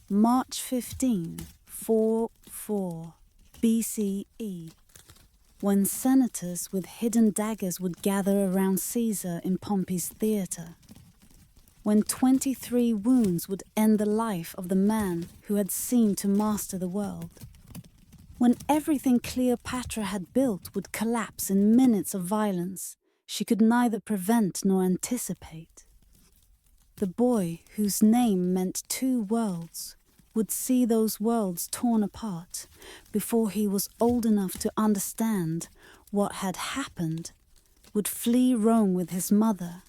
March 15, 4 BCE, when senators with hidden daggers would gather around Caesar in Pompey's theatre, when 23 wounds would end the life of the man who had seemed to master the world, when everything Cleopatra had built would collapse in minutes of violence she could neither prevent nor anticipate. The boy whose name meant two worlds would see those worlds torn apart before he was old enough to understand what had happened, would flee Rome with his mother,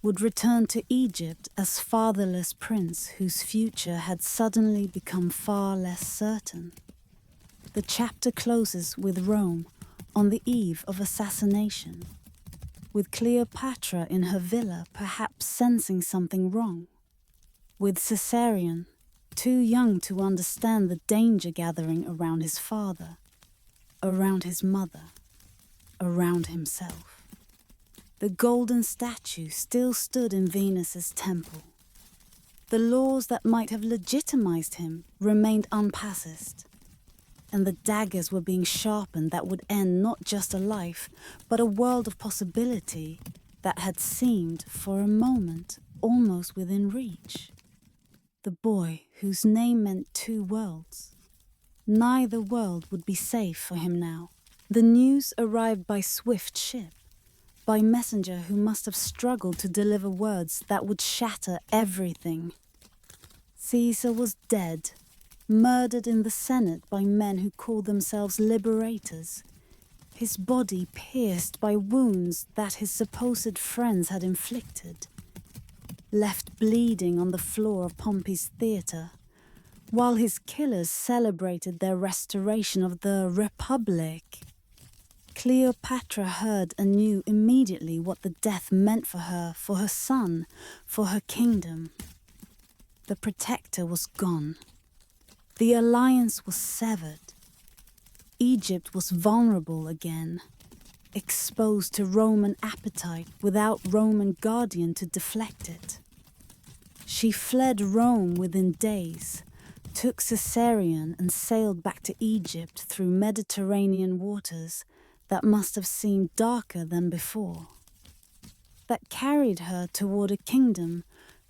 would return to Egypt as fatherless prince whose future had suddenly become far less certain. The chapter closes with Rome on the eve of assassination, with Cleopatra in her villa perhaps sensing something wrong, with Caesarion too young to understand the danger gathering around his father, around his mother, around himself. The golden statue still stood in Venus's temple. The laws that might have legitimized him remained unpassed, and the daggers were being sharpened that would end not just a life, but a world of possibility that had seemed, for a moment, almost within reach. The boy whose name meant two worlds. Neither world would be safe for him now. The news arrived by swift ship, by messenger who must have struggled to deliver words that would shatter everything. Caesar was dead, murdered in the Senate by men who called themselves liberators, his body pierced by wounds that his supposed friends had inflicted, left bleeding on the floor of Pompey's theatre, while his killers celebrated their restoration of the Republic. Cleopatra heard and knew immediately what the death meant for her son, for her kingdom. The protector was gone. The alliance was severed. Egypt was vulnerable again, exposed to Roman appetite without Roman guardian to deflect it. She fled Rome within days, took Caesarion and sailed back to Egypt through Mediterranean waters that must have seemed darker than before, that carried her toward a kingdom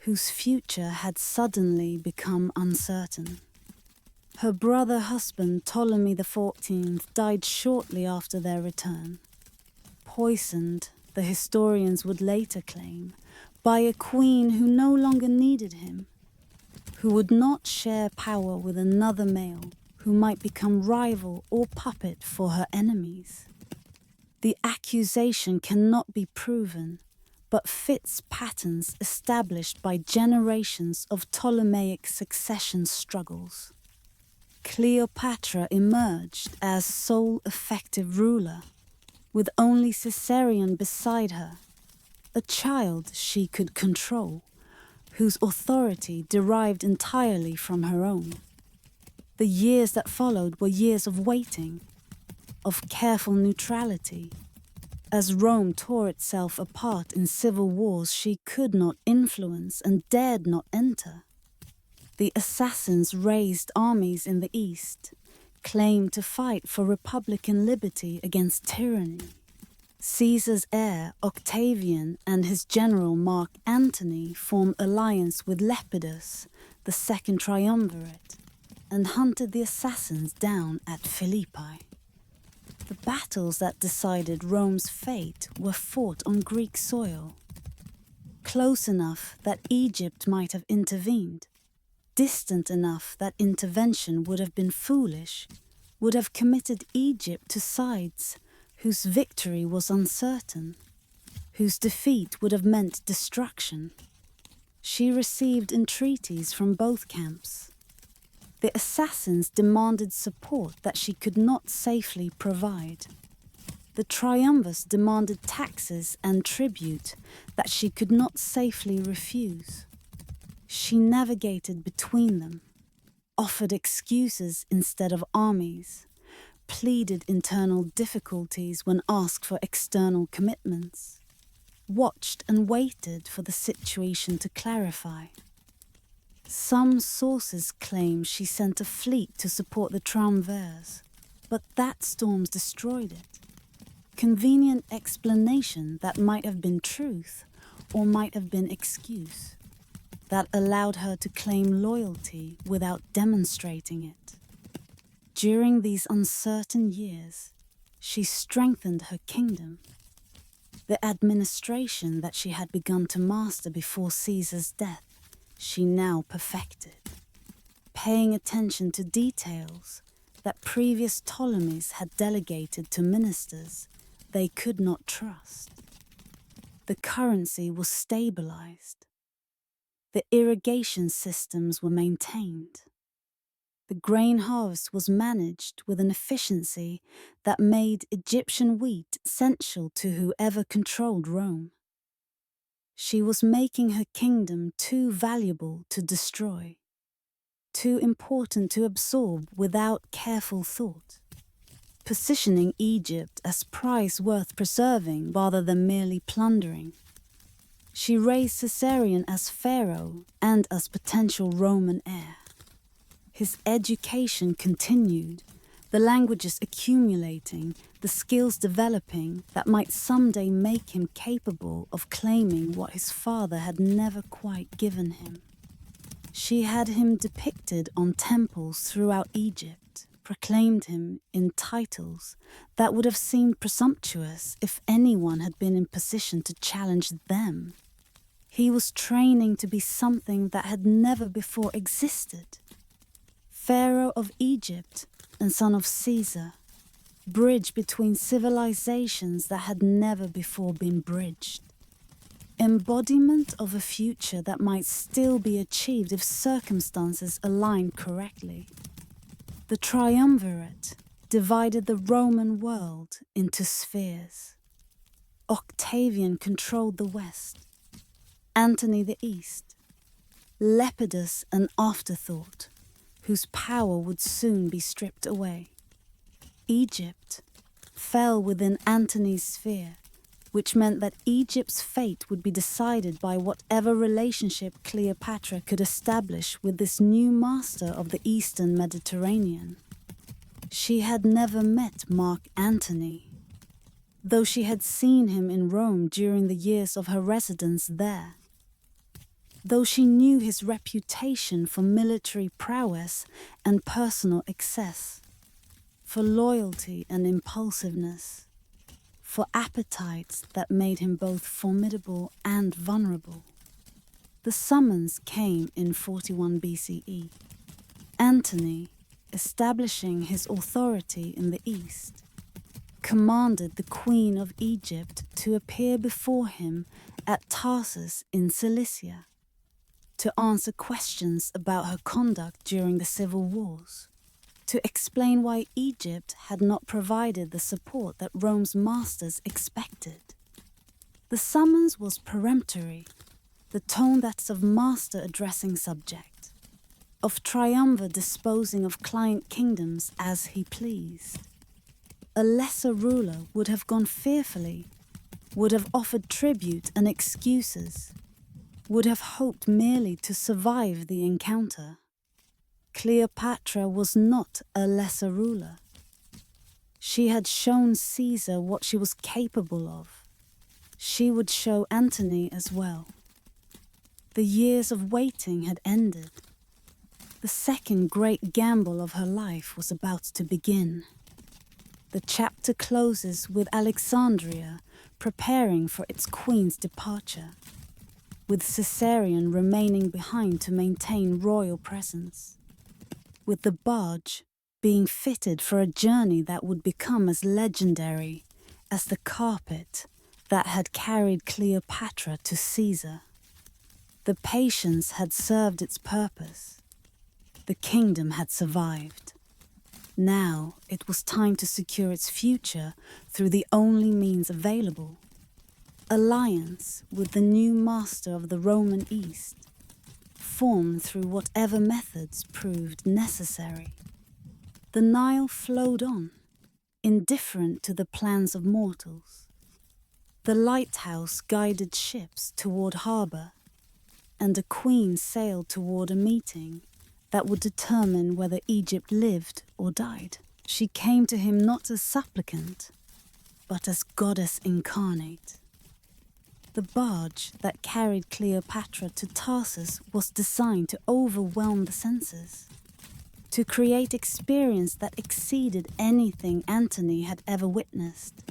whose future had suddenly become uncertain. Her brother-husband Ptolemy XIV died shortly after their return, poisoned, the historians would later claim, by a queen who no longer needed him, who would not share power with another male who might become rival or puppet for her enemies. The accusation cannot be proven, but fits patterns established by generations of Ptolemaic succession struggles. Cleopatra emerged as sole effective ruler, with only Caesarion beside her, a child she could control, whose authority derived entirely from her own. The years that followed were years of waiting, of careful neutrality, as Rome tore itself apart in civil wars she could not influence and dared not enter. The assassins raised armies in the east, claimed to fight for republican liberty against tyranny. Caesar's heir, Octavian, and his general Mark Antony formed alliance with Lepidus, the second triumvirate, and hunted the assassins down at Philippi. The battles that decided Rome's fate were fought on Greek soil, close enough that Egypt might have intervened, distant enough that intervention would have been foolish, would have committed Egypt to sides whose victory was uncertain, whose defeat would have meant destruction. She received entreaties from both camps. The assassins demanded support that she could not safely provide. The triumvirs demanded taxes and tribute that she could not safely refuse. She navigated between them, offered excuses instead of armies, pleaded internal difficulties when asked for external commitments, watched and waited for the situation to clarify. Some sources claim she sent a fleet to support the triumvirs, but that storms destroyed it. Convenient explanation that might have been truth or might have been excuse, that allowed her to claim loyalty without demonstrating it. During these uncertain years, she strengthened her kingdom. The administration that she had begun to master before Caesar's death, she now perfected, paying attention to details that previous Ptolemies had delegated to ministers they could not trust. The currency was stabilized. The irrigation systems were maintained. The grain harvest was managed with an efficiency that made Egyptian wheat essential to whoever controlled Rome. She was making her kingdom too valuable to destroy, too important to absorb without careful thought, positioning Egypt as prize worth preserving rather than merely plundering. She raised Caesarion as pharaoh and as potential Roman heir. His education continued, the languages accumulating, the skills developing that might someday make him capable of claiming what his father had never quite given him. She had him depicted on temples throughout Egypt, proclaimed him in titles that would have seemed presumptuous if anyone had been in position to challenge them. He was training to be something that had never before existed. Pharaoh of Egypt and son of Caesar, bridge between civilizations that had never before been bridged. Embodiment of a future that might still be achieved if circumstances aligned correctly. The triumvirate divided the Roman world into spheres. Octavian controlled the west, Antony the east, Lepidus an afterthought, whose power would soon be stripped away. Egypt fell within Antony's sphere, which meant that Egypt's fate would be decided by whatever relationship Cleopatra could establish with this new master of the Eastern Mediterranean. She had never met Mark Antony, though she had seen him in Rome during the years of her residence there. Though she knew his reputation for military prowess and personal excess, for loyalty and impulsiveness, for appetites that made him both formidable and vulnerable. The summons came in 41 BCE. Antony, establishing his authority in the East, commanded the Queen of Egypt to appear before him at Tarsus in Cilicia, to answer questions about her conduct during the civil wars, to explain why Egypt had not provided the support that Rome's masters expected. The summons was peremptory, the tone that's of master addressing subject, of triumvir disposing of client kingdoms as he pleased. A lesser ruler would have gone fearfully, would have offered tribute and excuses, would have hoped merely to survive the encounter. Cleopatra was not a lesser ruler. She had shown Caesar what she was capable of. She would show Antony as well. The years of waiting had ended. The second great gamble of her life was about to begin. The chapter closes with Alexandria preparing for its queen's departure, with Caesarion remaining behind to maintain royal presence, with the barge being fitted for a journey that would become as legendary as the carpet that had carried Cleopatra to Caesar. The patience had served its purpose. The kingdom had survived. Now it was time to secure its future through the only means available: alliance with the new master of the Roman East, formed through whatever methods proved necessary. The Nile flowed on, indifferent to the plans of mortals. The lighthouse guided ships toward harbour, and a queen sailed toward a meeting that would determine whether Egypt lived or died. She came to him not as supplicant, but as goddess incarnate. The barge that carried Cleopatra to Tarsus was designed to overwhelm the senses, to create experience that exceeded anything Antony had ever witnessed,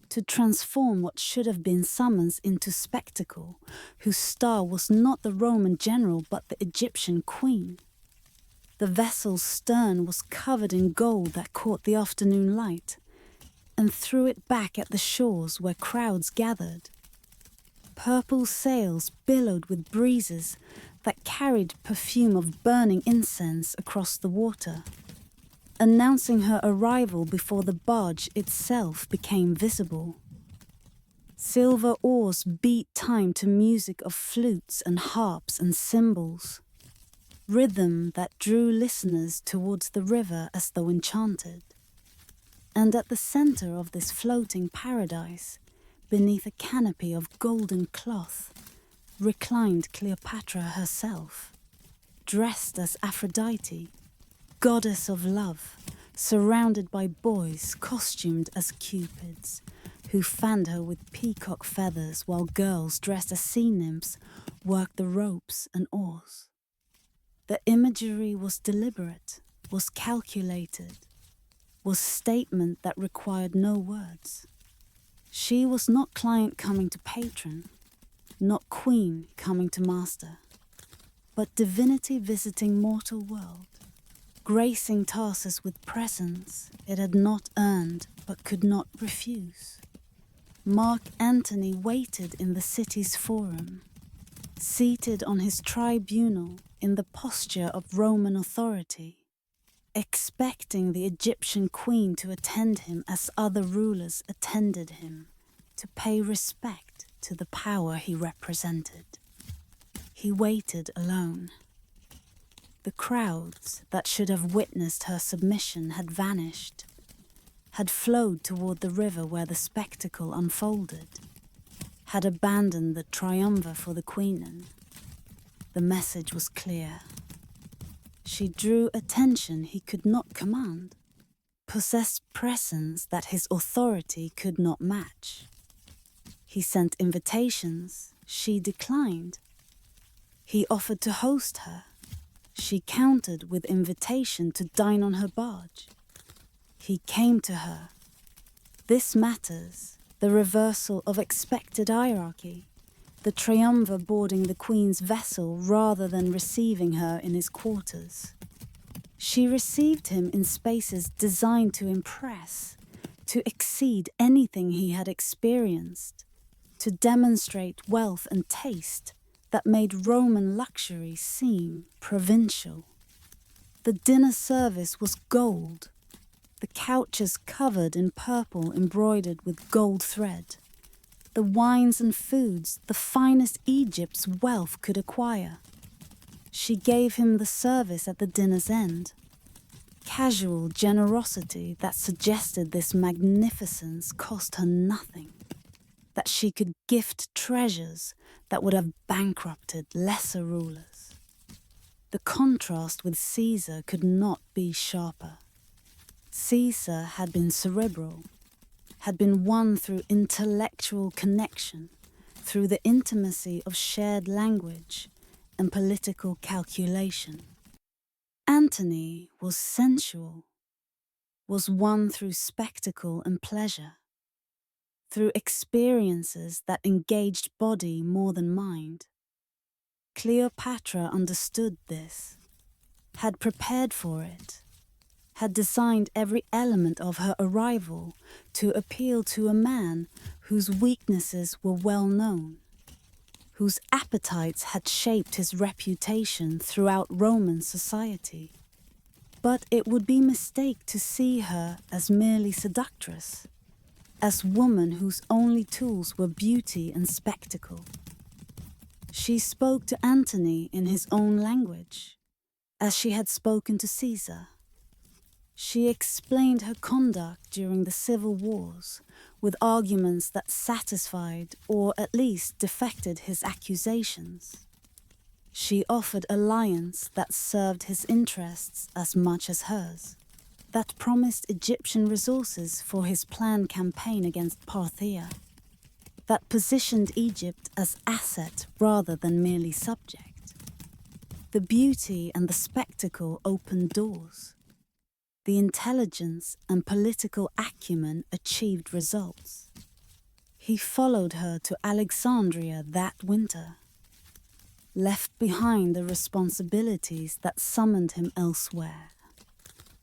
to transform what should have been summons into spectacle, whose star was not the Roman general but the Egyptian queen. The vessel's stern was covered in gold that caught the afternoon light and threw it back at the shores where crowds gathered. Purple sails billowed with breezes that carried perfume of burning incense across the water, announcing her arrival before the barge itself became visible. Silver oars beat time to music of flutes and harps and cymbals, rhythm that drew listeners towards the river as though enchanted. And at the center of this floating paradise, beneath a canopy of golden cloth, reclined Cleopatra herself, dressed as Aphrodite, goddess of love, surrounded by boys costumed as cupids, who fanned her with peacock feathers while girls dressed as sea nymphs worked the ropes and oars. The imagery was deliberate, was calculated, was statement that required no words. She was not client coming to patron, not queen coming to master, but divinity visiting mortal world, gracing Tarsus with presence it had not earned but could not refuse. Mark Antony waited in the city's forum, seated on his tribunal in the posture of Roman authority, expecting the Egyptian queen to attend him as other rulers attended him, to pay respect to the power he represented. He waited alone. The crowds that should have witnessed her submission had vanished. had flowed toward the river where the spectacle unfolded, had abandoned the triumvir for the queenan. The message was clear. She drew attention he could not command, possessed presence that his authority could not match. He sent invitations, she declined. He offered to host her. She countered with invitation to dine on her barge. He came to her. This matters, the reversal of expected hierarchy, the triumvir boarding the queen's vessel rather than receiving her in his quarters. She received him in spaces designed to impress, to exceed anything he had experienced, to demonstrate wealth and taste that made Roman luxury seem provincial. The dinner service was gold, the couches covered in purple embroidered with gold thread, the wines and foods the finest Egypt's wealth could acquire. She gave him the service at the dinner's end, casual generosity that suggested this magnificence cost her nothing, that she could gift treasures that would have bankrupted lesser rulers. The contrast with Caesar could not be sharper. Caesar had been cerebral, had been won through intellectual connection, through the intimacy of shared language and political calculation. Antony was sensual, was won through spectacle and pleasure, through experiences that engaged body more than mind. Cleopatra understood this, had prepared for it, had designed every element of her arrival to appeal to a man whose weaknesses were well known, whose appetites had shaped his reputation throughout Roman society. But it would be mistake to see her as merely seductress, as woman whose only tools were beauty and spectacle. She spoke to Antony in his own language, as she had spoken to Caesar. She explained her conduct during the civil wars with arguments that satisfied or at least defected his accusations. She offered alliance that served his interests as much as hers, that promised Egyptian resources for his planned campaign against Parthia, that positioned Egypt as asset rather than merely subject. The beauty and the spectacle opened doors. The intelligence and political acumen achieved results. He followed her to Alexandria that winter, left behind the responsibilities that summoned him elsewhere,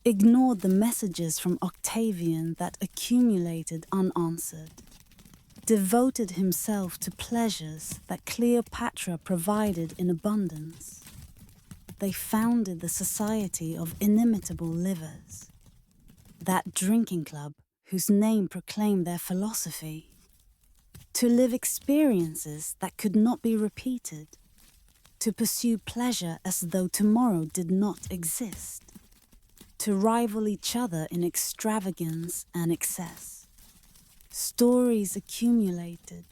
ignored the messages from Octavian that accumulated unanswered, devoted himself to pleasures that Cleopatra provided in abundance. They founded the Society of Inimitable Livers, that drinking club whose name proclaimed their philosophy, to live experiences that could not be repeated, to pursue pleasure as though tomorrow did not exist, to rival each other in extravagance and excess. Stories accumulated,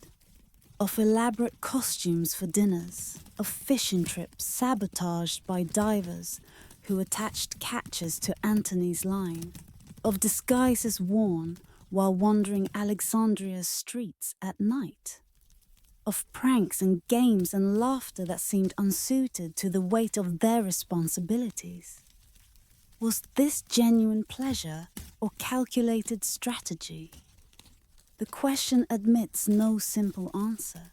of elaborate costumes for dinners, of fishing trips sabotaged by divers who attached catches to Antony's line, of disguises worn while wandering Alexandria's streets at night, of pranks and games and laughter that seemed unsuited to the weight of their responsibilities. Was this genuine pleasure or calculated strategy? The question admits no simple answer.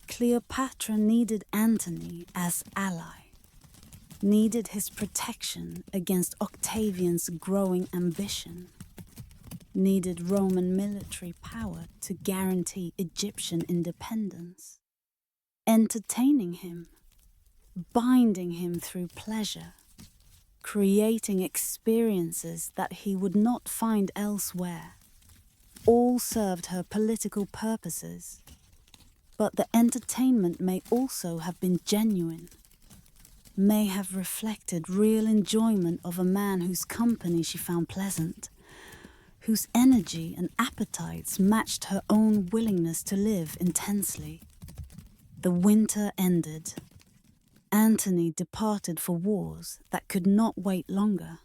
Cleopatra needed Antony as ally, needed his protection against Octavian's growing ambition, needed Roman military power to guarantee Egyptian independence, entertaining him, binding him through pleasure, creating experiences that he would not find elsewhere. All served her political purposes, but the entertainment may also have been genuine, may have reflected real enjoyment of a man whose company she found pleasant, whose energy and appetites matched her own willingness to live intensely. The winter ended. Antony departed for wars that could not wait longer,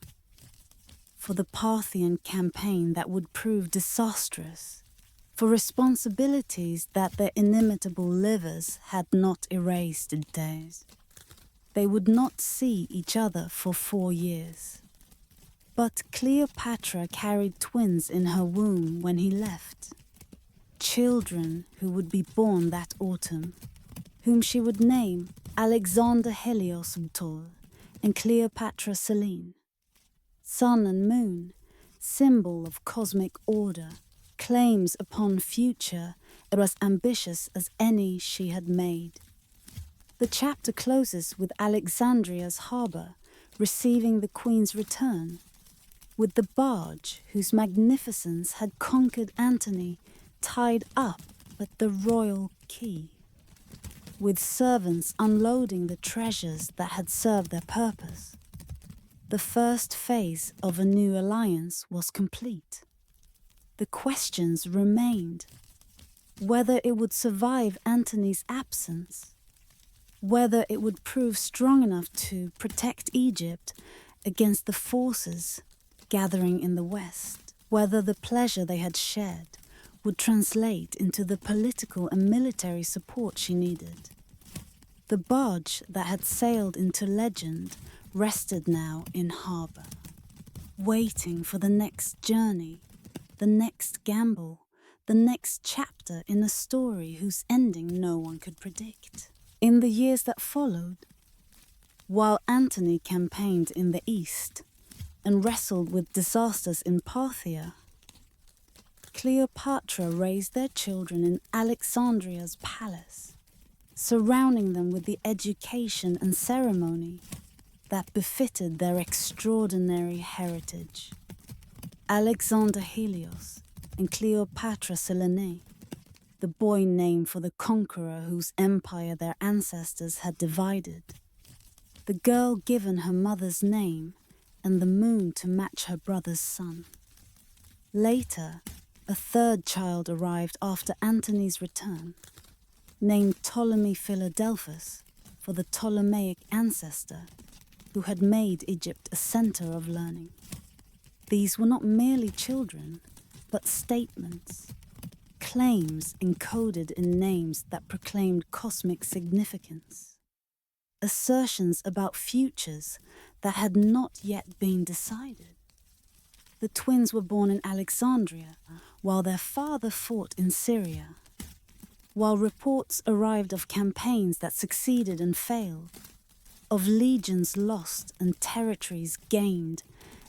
for the Parthian campaign that would prove disastrous, for responsibilities that their inimitable livers had not erased in days. They would not see each other for 4 years. But Cleopatra carried twins in her womb when he left, children who would be born that autumn, whom she would name Alexander Helios Mtol and Cleopatra Selene. Sun and moon, symbol of cosmic order, claims upon future it was ambitious as any she had made. The chapter closes with Alexandria's harbour receiving the queen's return, with the barge whose magnificence had conquered Antony tied up at the royal quay, with servants unloading the treasures that had served their purpose. The first phase of a new alliance was complete. The questions remained: whether it would survive Antony's absence, whether it would prove strong enough to protect Egypt against the forces gathering in the west, whether the pleasure they had shared would translate into the political and military support she needed. The barge that had sailed into legend rested now in harbour, waiting for the next journey, the next gamble, the next chapter in a story whose ending no one could predict. In the years that followed, while Antony campaigned in the east and wrestled with disasters in Parthia, Cleopatra raised their children in Alexandria's palace, surrounding them with the education and ceremony that befitted their extraordinary heritage. Alexander Helios and Cleopatra Selene, the boy named for the conqueror whose empire their ancestors had divided, the girl given her mother's name and the moon to match her brother's sun. Later, a third child arrived after Antony's return, named Ptolemy Philadelphus for the Ptolemaic ancestor who had made Egypt a center of learning. These were not merely children, but statements, claims encoded in names that proclaimed cosmic significance, assertions about futures that had not yet been decided. The twins were born in Alexandria, while their father fought in Syria, while reports arrived of campaigns that succeeded and failed, of legions lost and territories gained,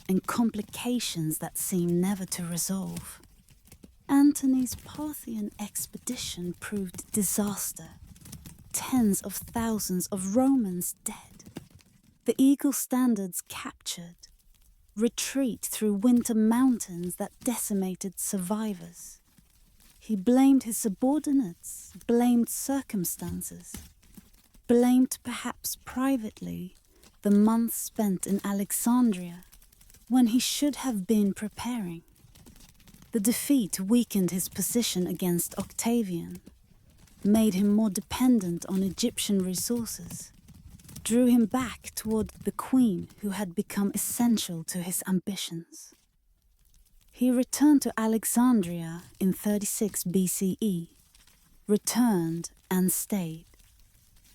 and complications that seemed never to resolve. Antony's Parthian expedition proved disaster. Tens of thousands of Romans dead. The eagle standards captured. Retreat through winter mountains that decimated survivors. He blamed his subordinates, blamed circumstances, blamed perhaps privately the months spent in Alexandria when he should have been preparing. The defeat weakened his position against Octavian, made him more dependent on Egyptian resources, drew him back toward the queen who had become essential to his ambitions. He returned to Alexandria in 36 BCE, returned and stayed,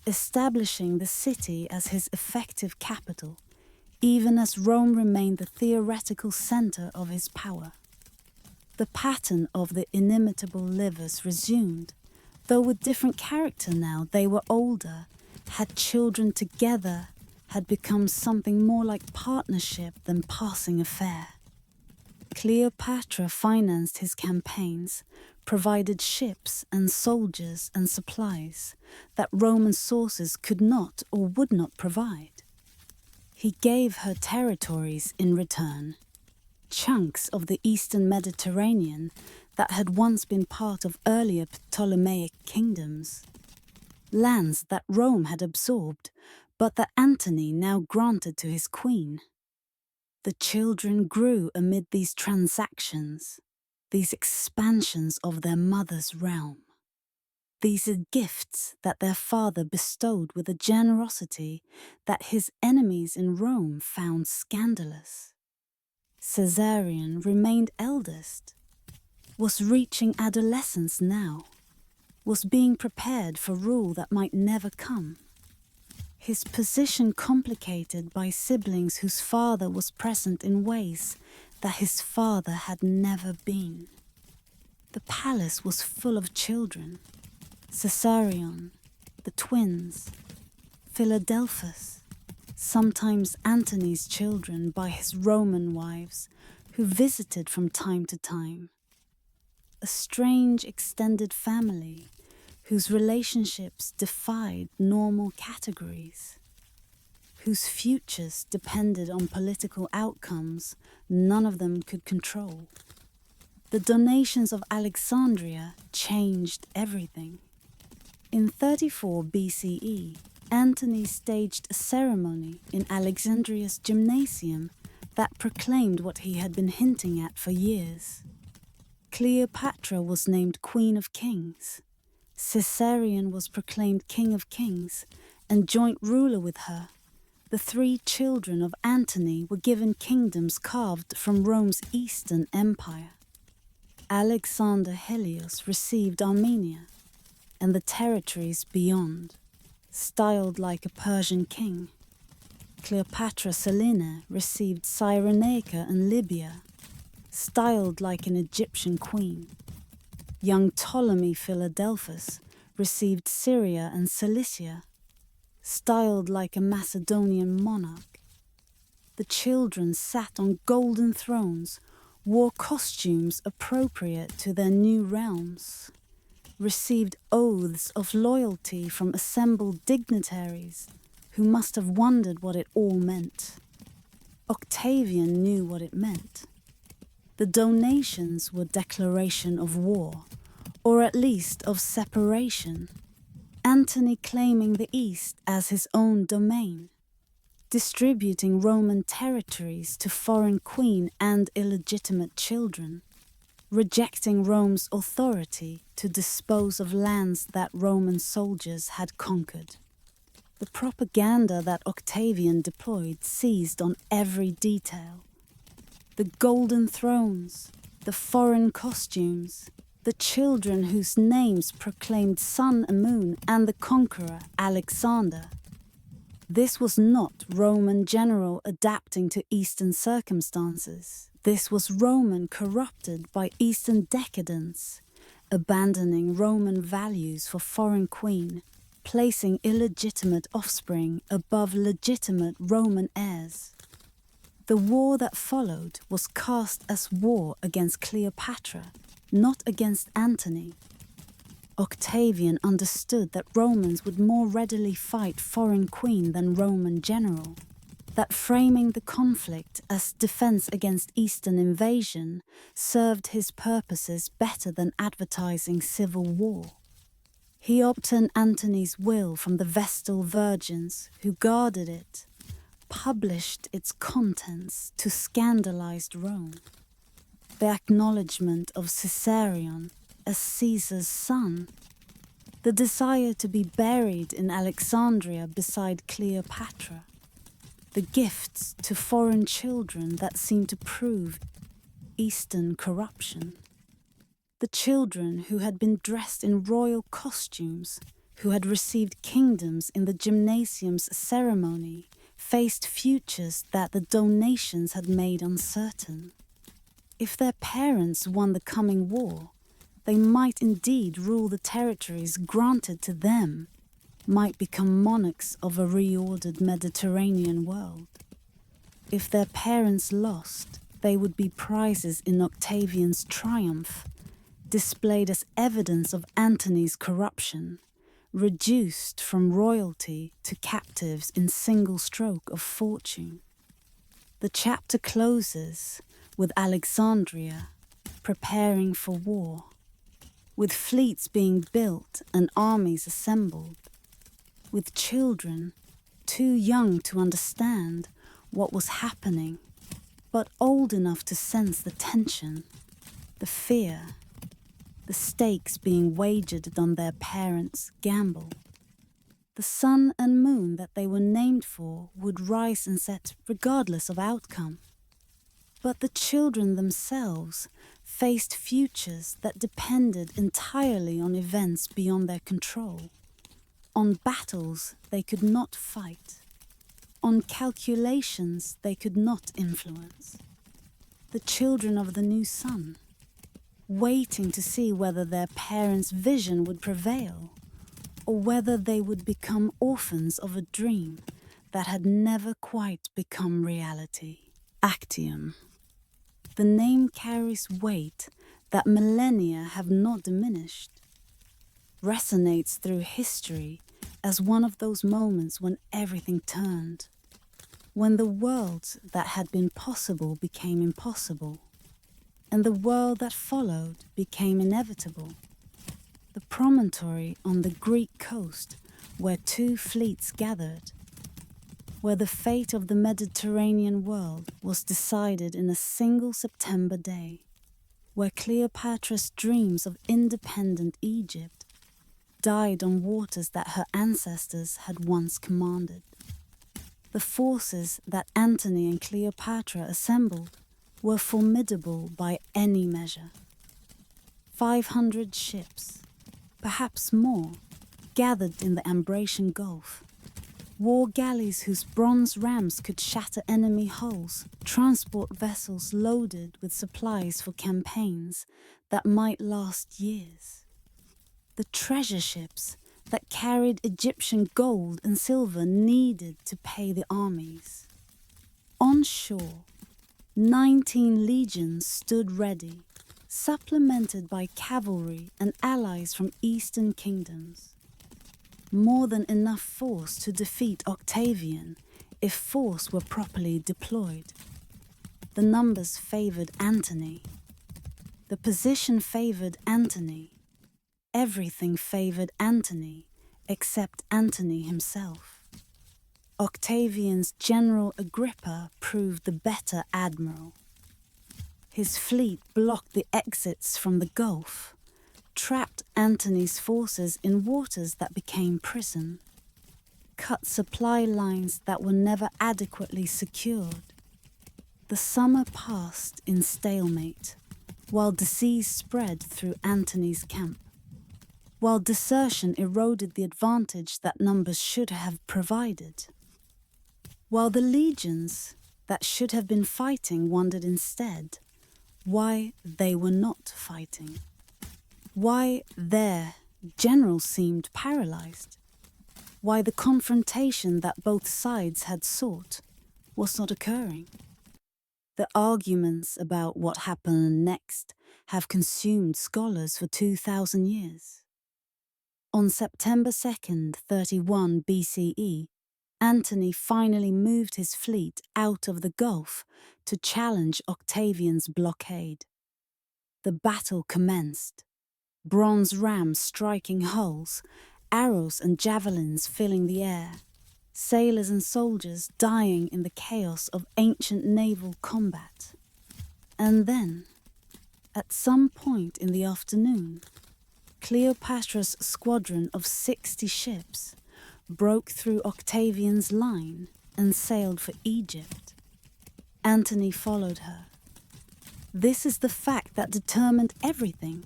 establishing the city as his effective capital, even as Rome remained the theoretical center of his power. The pattern of the inimitable livers resumed, though with different character now. They were older, had children together, had become something more like partnership than passing affair. Cleopatra financed his campaigns, provided ships and soldiers and supplies that Roman sources could not or would not provide. He gave her territories in return, chunks of the eastern Mediterranean that had once been part of earlier Ptolemaic kingdoms, lands that Rome had absorbed, but that Antony now granted to his queen. The children grew amid these transactions, these expansions of their mother's realm. These are gifts that their father bestowed with a generosity that his enemies in Rome found scandalous. Caesarion remained eldest, was reaching adolescence now, was being prepared for rule that might never come. His position complicated by siblings whose father was present in ways that his father had never been. The palace was full of children. Caesarion, the twins, Philadelphus, sometimes Antony's children by his Roman wives, who visited from time to time. A strange extended family whose relationships defied normal categories, whose futures depended on political outcomes none of them could control. The donations of Alexandria changed everything. In 34 BCE, Antony staged a ceremony in Alexandria's gymnasium that proclaimed what he had been hinting at for years. Cleopatra was named Queen of Kings. Caesarion was proclaimed King of Kings and joint ruler with her. The three children of Antony were given kingdoms carved from Rome's Eastern Empire. Alexander Helios received Armenia and the territories beyond, styled like a Persian king. Cleopatra Selene received Cyrenaica and Libya, styled like an Egyptian queen. Young Ptolemy Philadelphus received Syria and Cilicia, styled like a Macedonian monarch. The children sat on golden thrones, wore costumes appropriate to their new realms, received oaths of loyalty from assembled dignitaries who must have wondered what it all meant. Octavian knew what it meant. The donations were declaration of war, or at least of separation, Antony claiming the East as his own domain, distributing Roman territories to foreign queen and illegitimate children, rejecting Rome's authority to dispose of lands that Roman soldiers had conquered. The propaganda that Octavian deployed seized on every detail. The golden thrones, the foreign costumes, the children whose names proclaimed sun and moon, and the conqueror, Alexander. This was not Roman general adapting to Eastern circumstances. This was Roman corrupted by Eastern decadence, abandoning Roman values for foreign queen, placing illegitimate offspring above legitimate Roman heirs. The war that followed was cast as war against Cleopatra, not against Antony. Octavian understood that Romans would more readily fight foreign queen than Roman general, that framing the conflict as defense against Eastern invasion served his purposes better than advertising civil war. He obtained Antony's will from the Vestal virgins who guarded it, published its contents to scandalized Rome. The acknowledgement of Caesarion as Caesar's son, the desire to be buried in Alexandria beside Cleopatra, the gifts to foreign children that seemed to prove Eastern corruption. The children who had been dressed in royal costumes, who had received kingdoms in the gymnasium's ceremony, faced futures that the donations had made uncertain. If their parents won the coming war, they might indeed rule the territories granted to them, might become monarchs of a reordered Mediterranean world. If their parents lost, they would be prizes in Octavian's triumph, displayed as evidence of Antony's corruption, reduced from royalty to captives in single stroke of fortune. The chapter closes with Alexandria preparing for war, with fleets being built and armies assembled, with children too young to understand what was happening, but old enough to sense the tension, the fear, the stakes being wagered on their parents' gamble. The sun and moon that they were named for would rise and set regardless of outcome. But the children themselves faced futures that depended entirely on events beyond their control, on battles they could not fight, on calculations they could not influence. The children of the new sun, waiting to see whether their parents' vision would prevail, or whether they would become orphans of a dream that had never quite become reality. Actium. The name carries weight that millennia have not diminished, resonates through history as one of those moments when everything turned, when the world that had been possible became impossible, and the world that followed became inevitable. The promontory on the Greek coast where two fleets gathered, where the fate of the Mediterranean world was decided in a single September day, where Cleopatra's dreams of independent Egypt died on waters that her ancestors had once commanded. The forces that Antony and Cleopatra assembled were formidable by any measure. 500 ships, perhaps more, gathered in the Ambracian Gulf. War galleys whose bronze rams could shatter enemy hulls, transport vessels loaded with supplies for campaigns that might last years. The treasure ships that carried Egyptian gold and silver needed to pay the armies. On shore, 19 legions stood ready, supplemented by cavalry and allies from eastern kingdoms. More than enough force to defeat Octavian if force were properly deployed. The numbers favored Antony. The position favored Antony. Everything favored Antony except Antony himself. Octavian's general Agrippa proved the better admiral. His fleet blocked the exits from the Gulf, trapped Antony's forces in waters that became prison, cut supply lines that were never adequately secured. The summer passed in stalemate, while disease spread through Antony's camp, while desertion eroded the advantage that numbers should have provided, while the legions that should have been fighting wondered instead why they were not fighting, why their generals seemed paralyzed, why the confrontation that both sides had sought was not occurring. The arguments about what happened next have consumed scholars for 2,000 years. On September 2nd, 31 BCE, Antony finally moved his fleet out of the Gulf to challenge Octavian's blockade. The battle commenced, bronze rams striking hulls, arrows and javelins filling the air, sailors and soldiers dying in the chaos of ancient naval combat. And then, at some point in the afternoon, Cleopatra's squadron of 60 ships broke through Octavian's line and sailed for Egypt. Antony followed her. This is the fact that determined everything,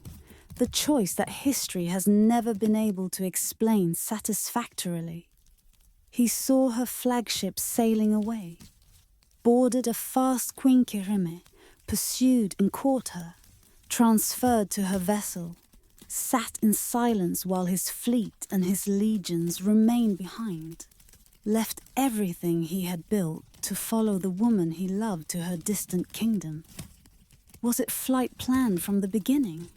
the choice that history has never been able to explain satisfactorily. He saw her flagship sailing away, boarded a fast Queen Kirime, pursued and caught her, transferred to her vessel, sat in silence while his fleet and his legions remained behind, left everything he had built to follow the woman he loved to her distant kingdom. Was it flight planned from the beginning?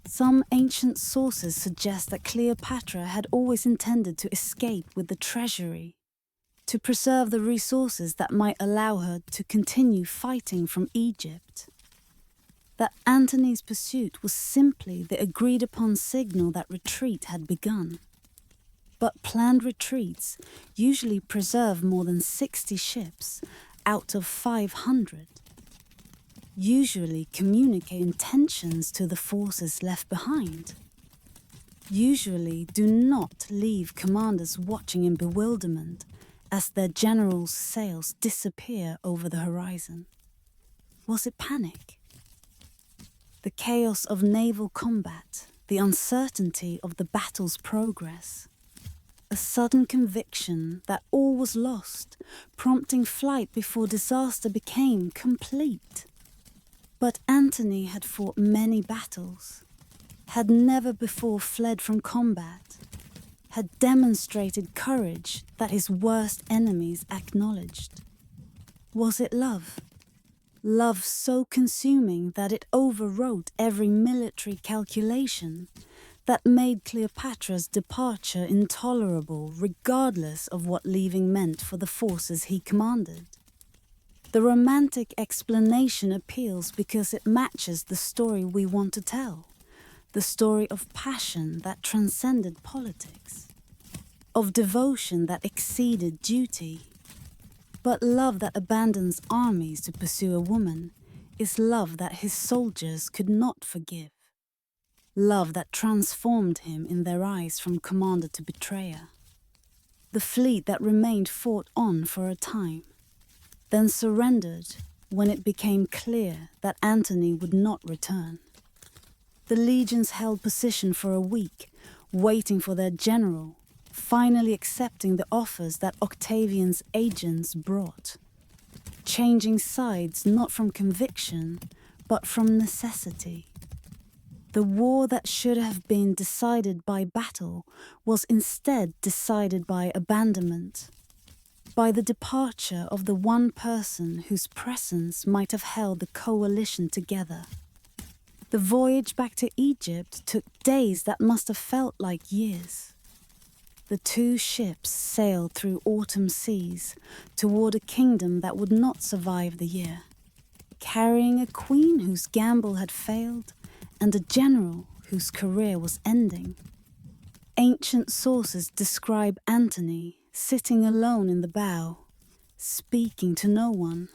Some ancient sources suggest that Cleopatra had always intended to escape with the treasury, to preserve the resources that might allow her to continue fighting from Egypt. That Antony's pursuit was simply the agreed-upon signal that retreat had begun. But planned retreats usually preserve more than 60 ships, out of 500 usually communicate intentions to the forces left behind. Usually do not leave commanders watching in bewilderment as their generals' sails disappear over the horizon. Was it panic? The chaos of naval combat, the uncertainty of the battle's progress, a sudden conviction that all was lost, prompting flight before disaster became complete. But Antony had fought many battles, had never before fled from combat, had demonstrated courage that his worst enemies acknowledged. Was it love? Love so consuming that it overwrote every military calculation, that made Cleopatra's departure intolerable regardless of what leaving meant for the forces he commanded. The romantic explanation appeals because it matches the story we want to tell, the story of passion that transcended politics, of devotion that exceeded duty. But love that abandons armies to pursue a woman is love that his soldiers could not forgive. Love that transformed him in their eyes from commander to betrayer. The fleet that remained fought on for a time, then surrendered when it became clear that Antony would not return. The legions held position for a week, waiting for their general, finally accepting the offers that Octavian's agents brought, changing sides not from conviction, but from necessity. The war that should have been decided by battle was instead decided by abandonment, by the departure of the one person whose presence might have held the coalition together. The voyage back to Egypt took days that must have felt like years. The two ships sailed through autumn seas toward a kingdom that would not survive the year, carrying a queen whose gamble had failed and a general whose career was ending. Ancient sources describe Antony sitting alone in the bow, speaking to no one,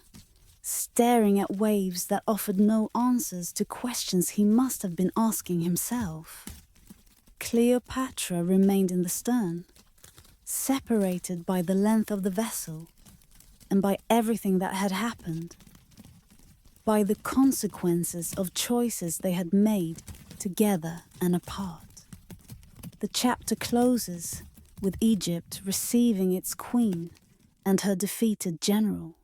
staring at waves that offered no answers to questions he must have been asking himself. Cleopatra remained in the stern, separated by the length of the vessel and by everything that had happened, by the consequences of choices they had made together and apart. The chapter closes with Egypt receiving its queen and her defeated general,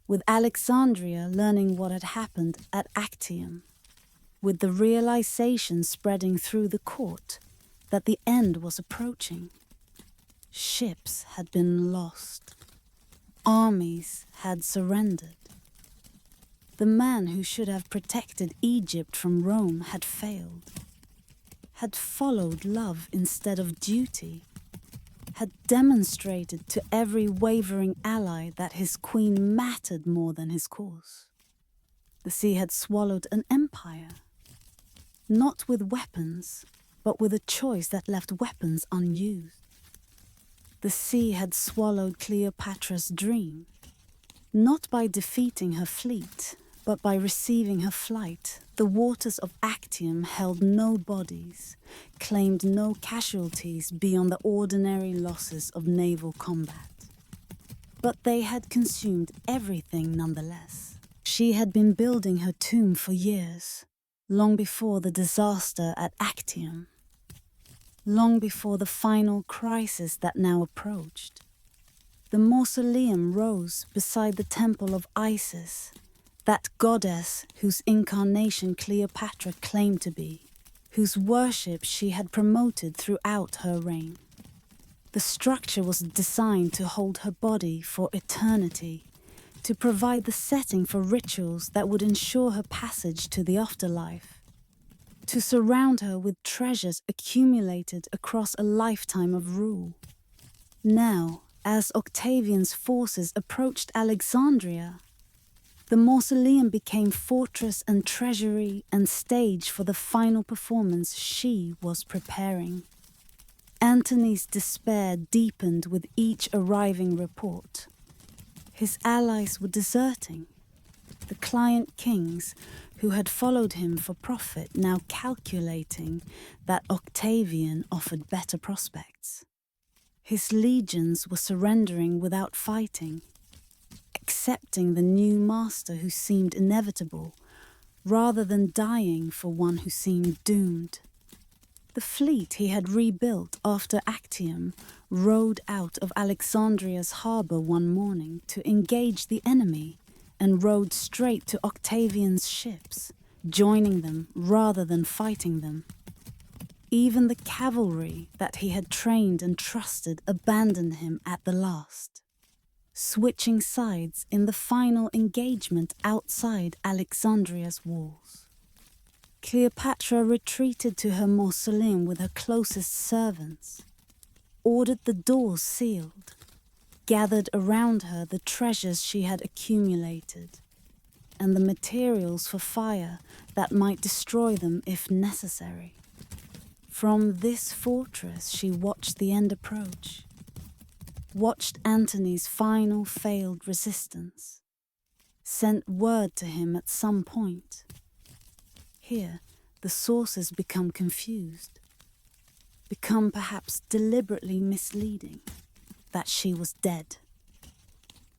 with Alexandria learning what had happened at Actium, with the realization spreading through the court that the end was approaching. Ships had been lost. Armies had surrendered. The man who should have protected Egypt from Rome had failed, had followed love instead of duty, had demonstrated to every wavering ally that his queen mattered more than his cause. The sea had swallowed an empire, not with weapons, but with a choice that left weapons unused. The sea had swallowed Cleopatra's dream, not by defeating her fleet, but by receiving her flight. The waters of Actium held no bodies, claimed no casualties beyond the ordinary losses of naval combat. But they had consumed everything nonetheless. She had been building her tomb for years, long before the disaster at Actium, long before the final crisis that now approached. The mausoleum rose beside the temple of Isis, that goddess whose incarnation Cleopatra claimed to be, whose worship she had promoted throughout her reign. The structure was designed to hold her body for eternity, to provide the setting for rituals that would ensure her passage to the afterlife, to surround her with treasures accumulated across a lifetime of rule. Now, as Octavian's forces approached Alexandria, the mausoleum became fortress and treasury and stage for the final performance she was preparing. Antony's despair deepened with each arriving report. His allies were deserting. The client kings who had followed him for profit now calculating that Octavian offered better prospects. His legions were surrendering without fighting, accepting the new master who seemed inevitable, rather than dying for one who seemed doomed. The fleet he had rebuilt after Actium rowed out of Alexandria's harbour one morning to engage the enemy and rowed straight to Octavian's ships, joining them rather than fighting them. Even the cavalry that he had trained and trusted abandoned him at the last, switching sides in the final engagement outside Alexandria's walls. Cleopatra retreated to her mausoleum with her closest servants, ordered the doors sealed, gathered around her the treasures she had accumulated, and the materials for fire that might destroy them if necessary. From this fortress she watched the end approach, watched Antony's final failed resistance, sent word to him at some point. Here, the sources become confused, become perhaps deliberately misleading, that she was dead.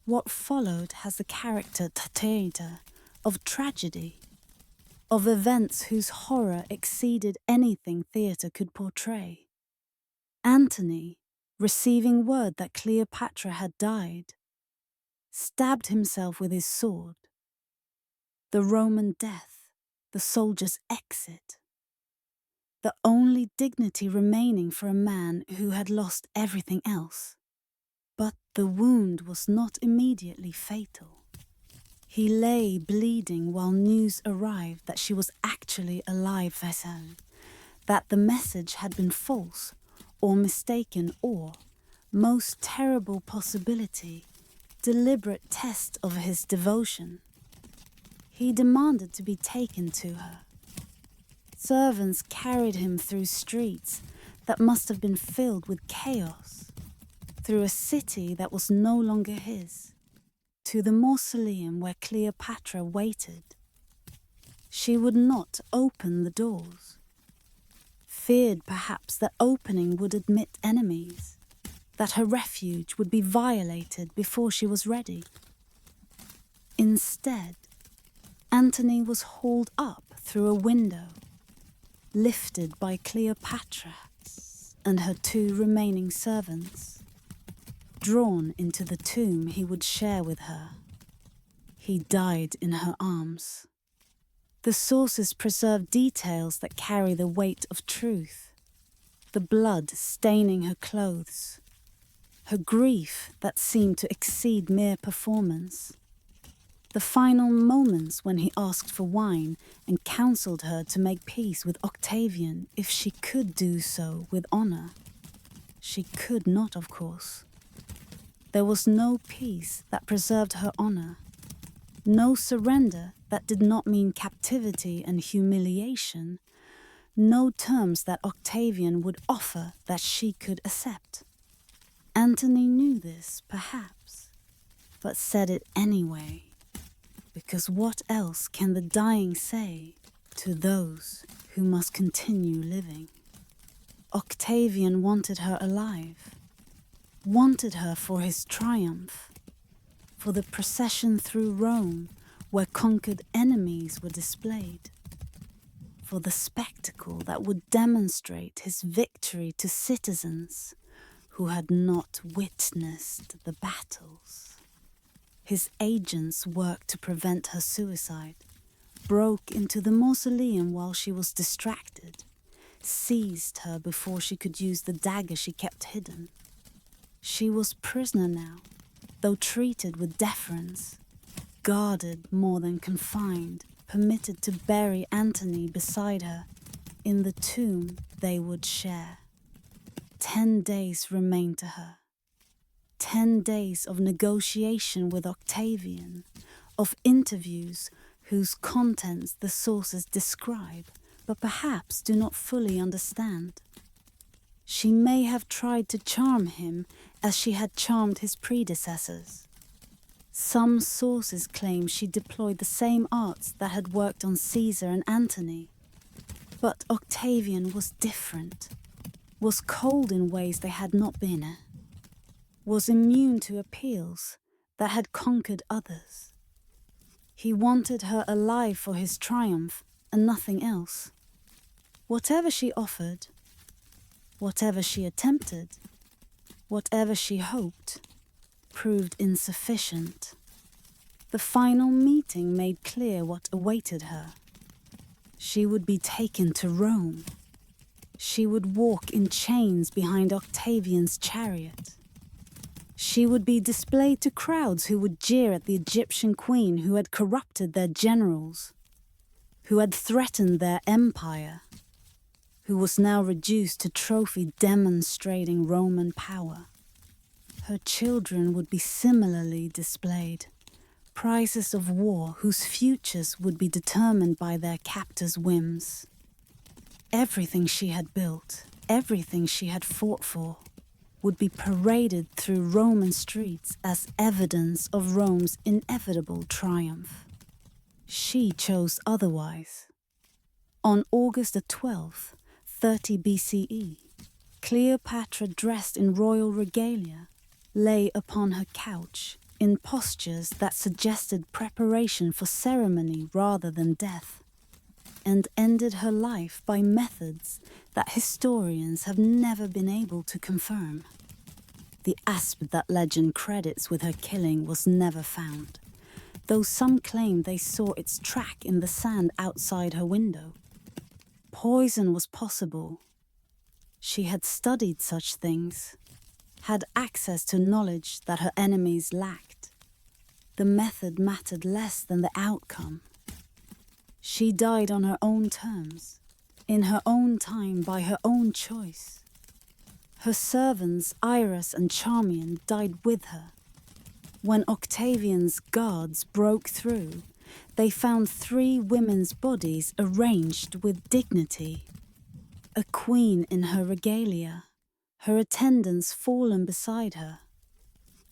What followed has the character theater of tragedy, of events whose horror exceeded anything theatre could portray. Antony, receiving word that Cleopatra had died, stabbed himself with his sword. The Roman death, the soldier's exit, the only dignity remaining for a man who had lost everything else. But the wound was not immediately fatal. He lay bleeding while news arrived that she was actually alive, that the message had been false or mistaken or, most terrible possibility, deliberate test of his devotion. He demanded to be taken to her. Servants carried him through streets that must have been filled with chaos, through a city that was no longer his, to the mausoleum where Cleopatra waited. She would not open the doors, feared perhaps that opening would admit enemies, that her refuge would be violated before she was ready. Instead, Antony was hauled up through a window, lifted by Cleopatra and her 2 remaining servants, drawn into the tomb he would share with her. He died in her arms. The sources preserve details that carry the weight of truth, the blood staining her clothes, her grief that seemed to exceed mere performance, the final moments when he asked for wine and counseled her to make peace with Octavian if she could do so with honor. She could not, of course. There was no peace that preserved her honor, no surrender that did not mean captivity and humiliation, no terms that Octavian would offer that she could accept. Antony knew this, perhaps, but said it anyway. Because what else can the dying say to those who must continue living? Octavian wanted her alive, wanted her for his triumph, for the procession through Rome where conquered enemies were displayed, for the spectacle that would demonstrate his victory to citizens who had not witnessed the battles. His agents worked to prevent her suicide, broke into the mausoleum while she was distracted, seized her before she could use the dagger she kept hidden. She was prisoner now, though treated with deference, guarded more than confined, permitted to bury Antony beside her in the tomb they would share. 10 days remained to her. 10 days of negotiation with Octavian, of interviews whose contents the sources describe, but perhaps do not fully understand. She may have tried to charm him as she had charmed his predecessors. Some sources claim she deployed the same arts that had worked on Caesar and Antony. But Octavian was different, was cold in ways they had not been, was immune to appeals that had conquered others. He wanted her alive for his triumph and nothing else. Whatever she offered, whatever she attempted, whatever she hoped, proved insufficient. The final meeting made clear what awaited her. She would be taken to Rome. She would walk in chains behind Octavian's chariot. She would be displayed to crowds who would jeer at the Egyptian queen who had corrupted their generals, who had threatened their empire, who was now reduced to trophy demonstrating Roman power. Her children would be similarly displayed, prizes of war whose futures would be determined by their captors' whims. Everything she had built, everything she had fought for, would be paraded through Roman streets as evidence of Rome's inevitable triumph. She chose otherwise. On August the 12th, 30 BCE, Cleopatra, dressed in royal regalia, lay upon her couch in postures that suggested preparation for ceremony rather than death, and ended her life by methods that historians have never been able to confirm. The asp that legend credits with her killing was never found, though some claim they saw its track in the sand outside her window. Poison was possible. She had studied such things, had access to knowledge that her enemies lacked. The method mattered less than the outcome. She died on her own terms, in her own time, by her own choice. Her servants, Iris and Charmian, died with her. When Octavian's guards broke through, they found 3 women's bodies arranged with dignity. A queen in her regalia, her attendants fallen beside her.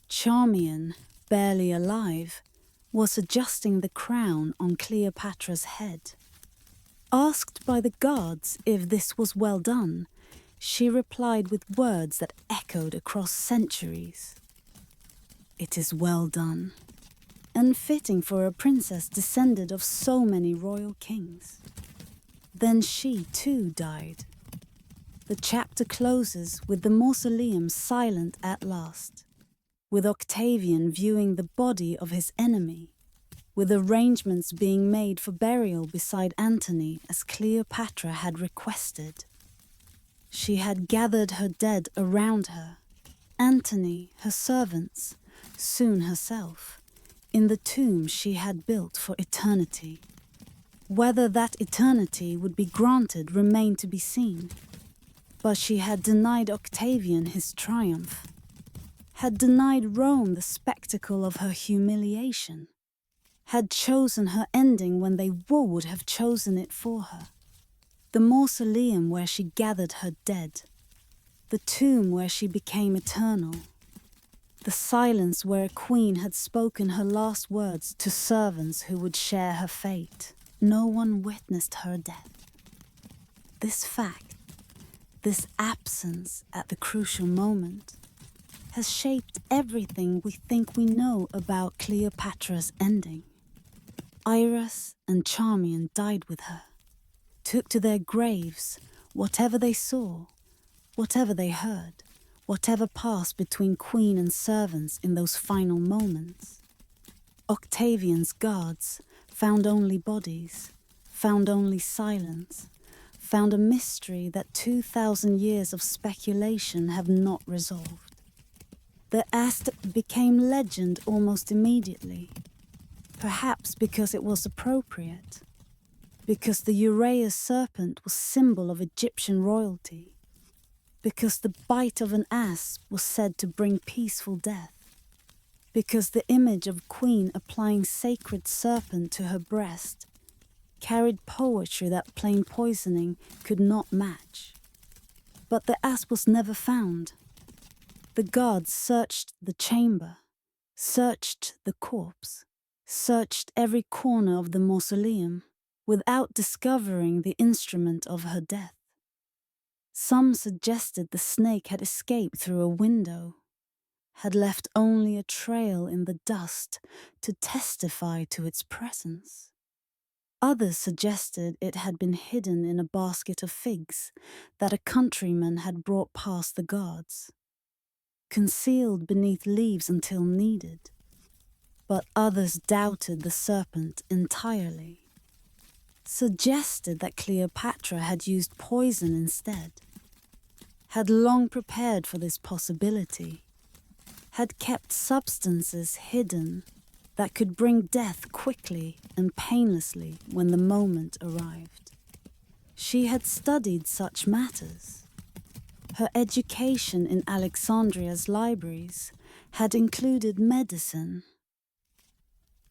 Charmian, barely alive, was adjusting the crown on Cleopatra's head. Asked by the guards if this was well done, she replied with words that echoed across centuries. "It is well done, and fitting for a princess descended of so many royal kings." Then she too died. The chapter closes with the mausoleum silent at last, with Octavian viewing the body of his enemy, with arrangements being made for burial beside Antony as Cleopatra had requested. She had gathered her dead around her, Antony, her servants, soon herself, in the tomb she had built for eternity. Whether that eternity would be granted remained to be seen. But she had denied Octavian his triumph, had denied Rome the spectacle of her humiliation, had chosen her ending when they would have chosen it for her. The mausoleum where she gathered her dead, the tomb where she became eternal, the silence where a queen had spoken her last words to servants who would share her fate. No one witnessed her death. This fact, this absence at the crucial moment, has shaped everything we think we know about Cleopatra's ending. Iris and Charmian died with her, took to their graves whatever they saw, whatever they heard, whatever passed between queen and servants in those final moments. Octavian's guards found only bodies, found only silence, found a mystery that 2,000 years of speculation have not resolved. The asp became legend almost immediately, perhaps because it was appropriate, because the Uraeus serpent was symbol of Egyptian royalty, because the bite of an asp was said to bring peaceful death, because the image of queen applying sacred serpent to her breast carried poetry that plain poisoning could not match. But the asp was never found. The guards searched the chamber, searched the corpse, searched every corner of the mausoleum, without discovering the instrument of her death. Some suggested the snake had escaped through a window, had left only a trail in the dust to testify to its presence. Others suggested it had been hidden in a basket of figs that a countryman had brought past the guards, concealed beneath leaves until needed. But others doubted the serpent entirely, suggested that Cleopatra had used poison instead, had long prepared for this possibility, had kept substances hidden that could bring death quickly and painlessly when the moment arrived. She had studied such matters. Her education in Alexandria's libraries had included medicine,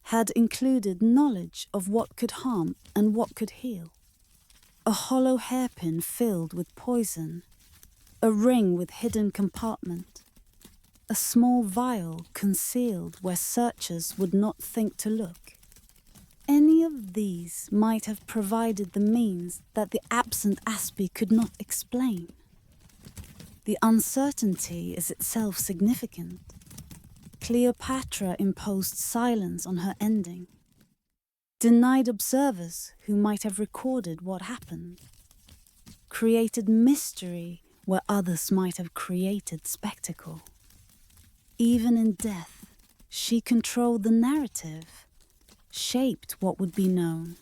had included knowledge of what could harm and what could heal. A hollow hairpin filled with poison, a ring with hidden compartment, a small vial concealed where searchers would not think to look. Any of these might have provided the means that the absent Aspie could not explain. The uncertainty is itself significant. Cleopatra imposed silence on her ending, denied observers who might have recorded what happened, created mystery where others might have created spectacle. Even in death, she controlled the narrative, shaped what would be known,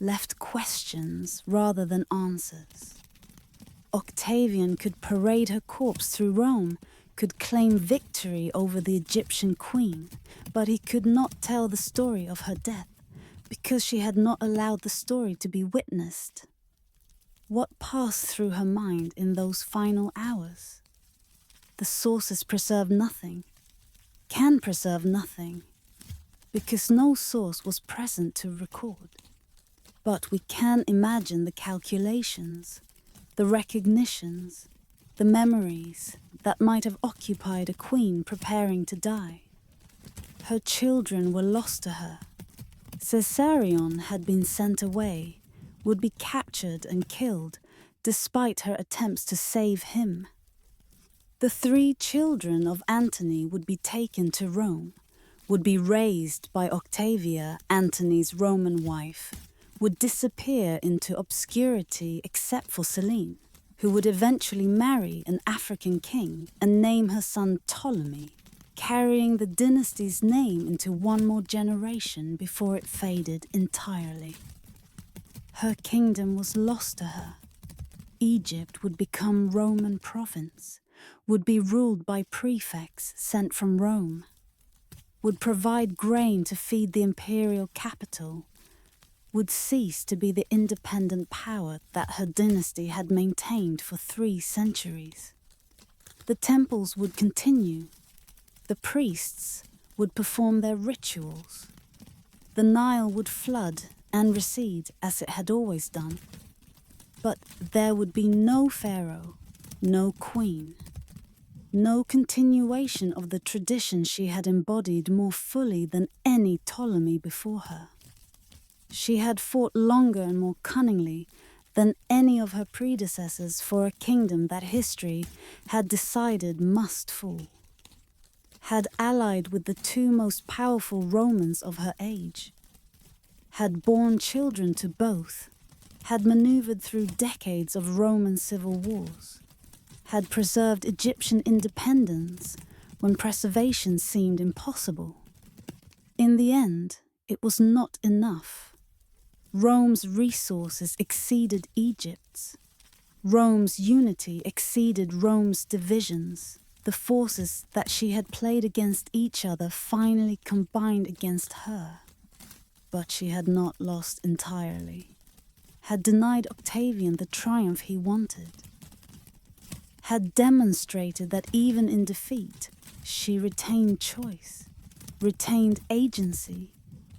left questions rather than answers. Octavian could parade her corpse through Rome, could claim victory over the Egyptian queen, but he could not tell the story of her death because she had not allowed the story to be witnessed. What passed through her mind in those final hours? The sources preserve nothing, can preserve nothing, because no source was present to record. But we can imagine the calculations, the recognitions, the memories that might have occupied a queen preparing to die. Her children were lost to her. Caesarion had been sent away, would be captured and killed, despite her attempts to save him. The 3 children of Antony would be taken to Rome, would be raised by Octavia, Antony's Roman wife, would disappear into obscurity except for Selene, who would eventually marry an African king and name her son Ptolemy, carrying the dynasty's name into one more generation before it faded entirely. Her kingdom was lost to her. Egypt would become Roman province, would be ruled by prefects sent from Rome, would provide grain to feed the imperial capital, would cease to be the independent power that her dynasty had maintained for 3 centuries. The temples would continue. The priests would perform their rituals. The Nile would flood and recede as it had always done. But there would be no pharaoh, no queen, no continuation of the tradition she had embodied more fully than any Ptolemy before her. She had fought longer and more cunningly than any of her predecessors for a kingdom that history had decided must fall, had allied with the 2 most powerful Romans of her age, had borne children to both, had maneuvered through decades of Roman civil wars, had preserved Egyptian independence when preservation seemed impossible. In the end, it was not enough. Rome's resources exceeded Egypt's. Rome's unity exceeded Rome's divisions. The forces that she had played against each other finally combined against her. But she had not lost entirely, had denied Octavian the triumph he wanted, had demonstrated that even in defeat, she retained choice, retained agency,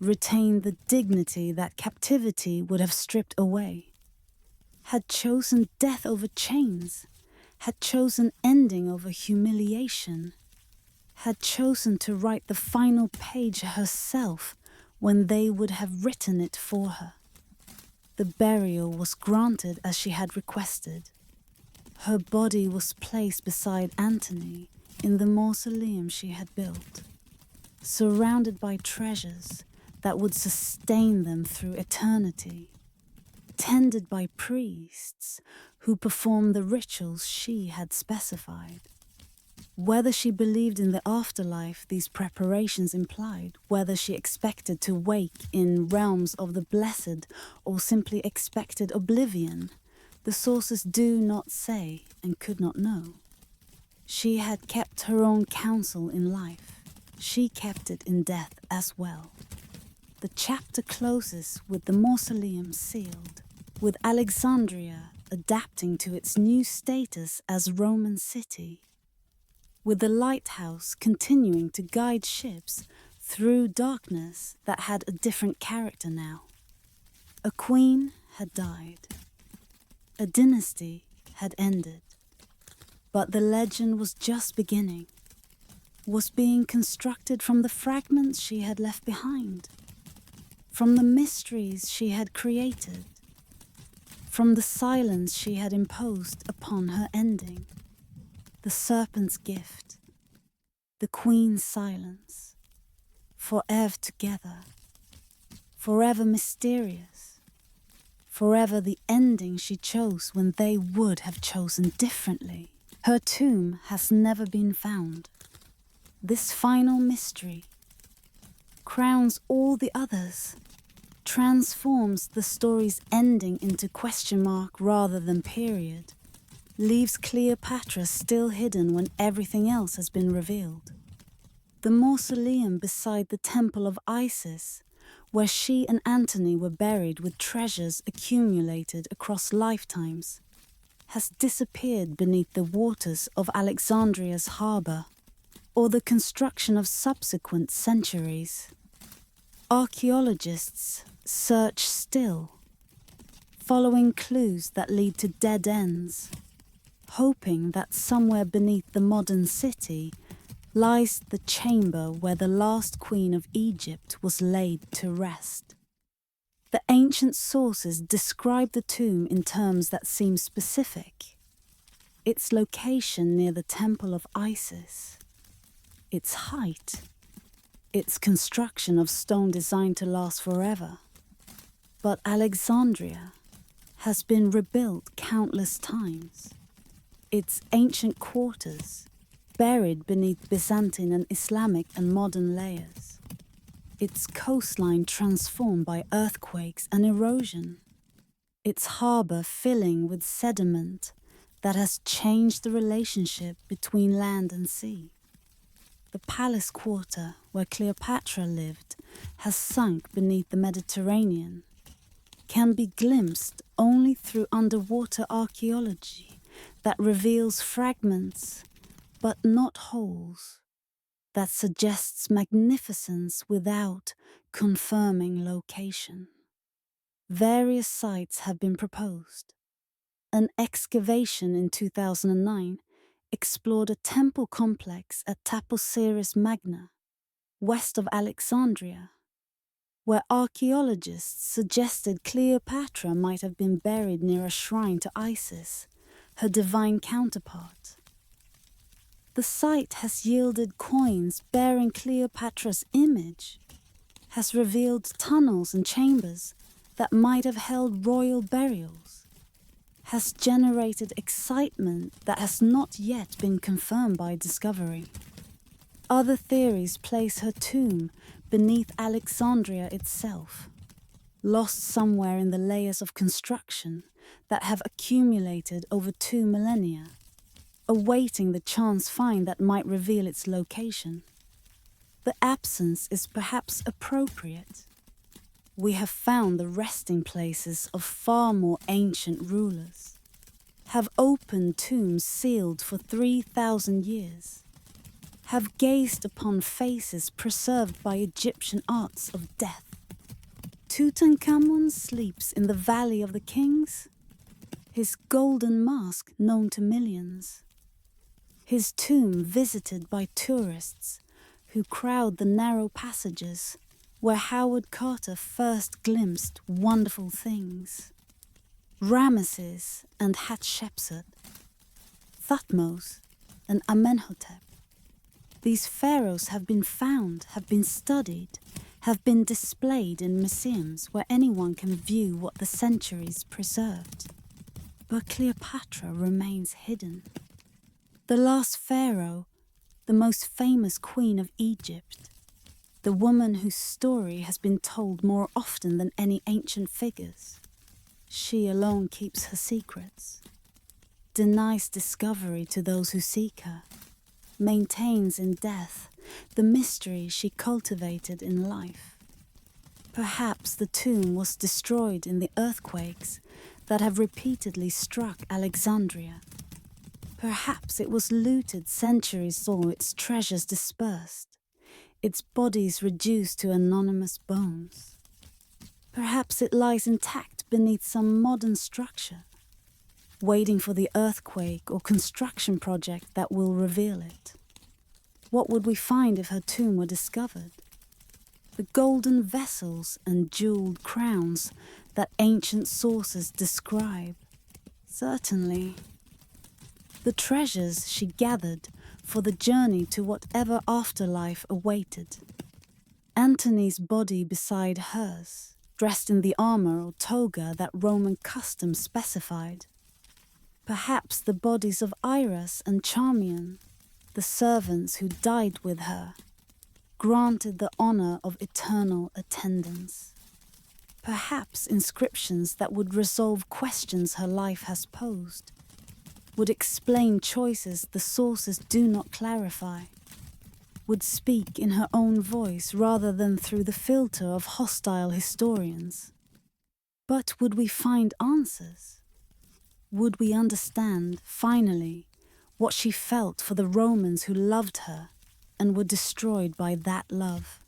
retained the dignity that captivity would have stripped away, had chosen death over chains, had chosen ending over humiliation, had chosen to write the final page herself when they would have written it for her. The burial was granted as she had requested. Her body was placed beside Antony in the mausoleum she had built, surrounded by treasures that would sustain them through eternity, tended by priests who performed the rituals she had specified. Whether she believed in the afterlife these preparations implied, whether she expected to wake in realms of the blessed or simply expected oblivion, the sources do not say and could not know. She had kept her own counsel in life. She kept it in death as well. The chapter closes with the mausoleum sealed, with Alexandria adapting to its new status as Roman city, with the lighthouse continuing to guide ships through darkness that had a different character now. A queen had died. A dynasty had ended. But the legend was just beginning, was being constructed from the fragments she had left behind, from the mysteries she had created, from the silence she had imposed upon her ending. The serpent's gift, the queen's silence, forever together, forever mysterious, forever the ending she chose when they would have chosen differently. Her tomb has never been found. This final mystery crowns all the others, transforms the story's ending into question mark rather than period, leaves Cleopatra still hidden when everything else has been revealed. The mausoleum beside the temple of Isis, where she and Antony were buried with treasures accumulated across lifetimes, has disappeared beneath the waters of Alexandria's harbour, or the construction of subsequent centuries. Archaeologists search still, following clues that lead to dead ends, hoping that somewhere beneath the modern city lies the chamber where the last queen of Egypt was laid to rest. The ancient sources describe the tomb in terms that seem specific. Its location near the temple of Isis, its height, its construction of stone designed to last forever. But Alexandria has been rebuilt countless times. Its ancient quarters, buried beneath Byzantine and Islamic and modern layers. Its coastline transformed by earthquakes and erosion. Its harbour filling with sediment that has changed the relationship between land and sea. The palace quarter where Cleopatra lived has sunk beneath the Mediterranean, can be glimpsed only through underwater archaeology that reveals fragments, but not wholes, that suggests magnificence without confirming location. Various sites have been proposed. An excavation in 2009 explored a temple complex at Taposiris Magna, west of Alexandria, where archaeologists suggested Cleopatra might have been buried near a shrine to Isis, her divine counterpart. The site has yielded coins bearing Cleopatra's image, has revealed tunnels and chambers that might have held royal burials, has generated excitement that has not yet been confirmed by discovery. Other theories place her tomb beneath Alexandria itself, lost somewhere in the layers of construction that have accumulated over 2 millennia, awaiting the chance find that might reveal its location. The absence is perhaps appropriate. We have found the resting places of far more ancient rulers, have opened tombs sealed for 3,000 years, have gazed upon faces preserved by Egyptian arts of death. Tutankhamun sleeps in the Valley of the Kings, his golden mask known to millions, his tomb visited by tourists who crowd the narrow passages where Howard Carter first glimpsed wonderful things. Ramesses and Hatshepsut, Thutmose and Amenhotep. These pharaohs have been found, have been studied, have been displayed in museums where anyone can view what the centuries preserved. But Cleopatra remains hidden. The last pharaoh, the most famous queen of Egypt, the woman whose story has been told more often than any ancient figures. She alone keeps her secrets, denies discovery to those who seek her, maintains in death the mystery she cultivated in life. Perhaps the tomb was destroyed in the earthquakes that have repeatedly struck Alexandria. Perhaps it was looted centuries saw its treasures dispersed, its bodies reduced to anonymous bones. Perhaps it lies intact beneath some modern structure, waiting for the earthquake or construction project that will reveal it. What would we find if her tomb were discovered? The golden vessels and jeweled crowns that ancient sources describe? Certainly. The treasures she gathered for the journey to whatever afterlife awaited. Antony's body beside hers, dressed in the armor or toga that Roman custom specified. Perhaps the bodies of Iras and Charmian, the servants who died with her, granted the honor of eternal attendance. Perhaps inscriptions that would resolve questions her life has posed, would explain choices the sources do not clarify, would speak in her own voice rather than through the filter of hostile historians. But would we find answers? Would we understand, finally, what she felt for the Romans who loved her and were destroyed by that love?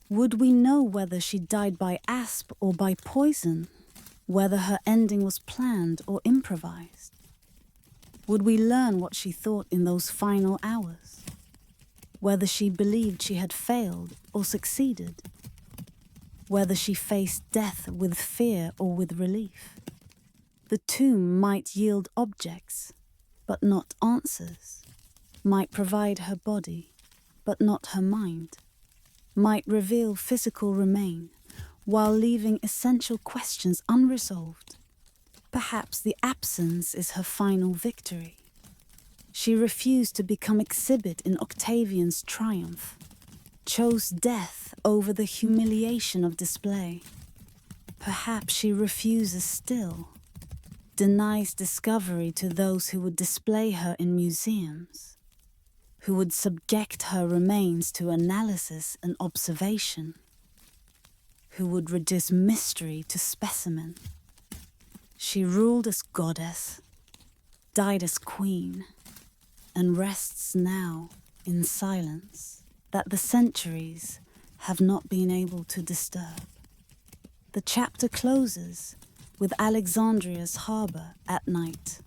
Would we know whether she died by asp or by poison, whether her ending was planned or improvised? Would we learn what she thought in those final hours? Whether she believed she had failed or succeeded? Whether she faced death with fear or with relief? The tomb might yield objects, but not answers, might provide her body, but not her mind, might reveal physical remain, while leaving essential questions unresolved. Perhaps the absence is her final victory. She refused to become exhibit in Octavian's triumph, chose death over the humiliation of display. Perhaps she refuses still, denies discovery to those who would display her in museums, who would subject her remains to analysis and observation, who would reduce mystery to specimen. She ruled as goddess, died as queen, and rests now in silence that the centuries have not been able to disturb. The chapter closes with Alexandria's harbour at night,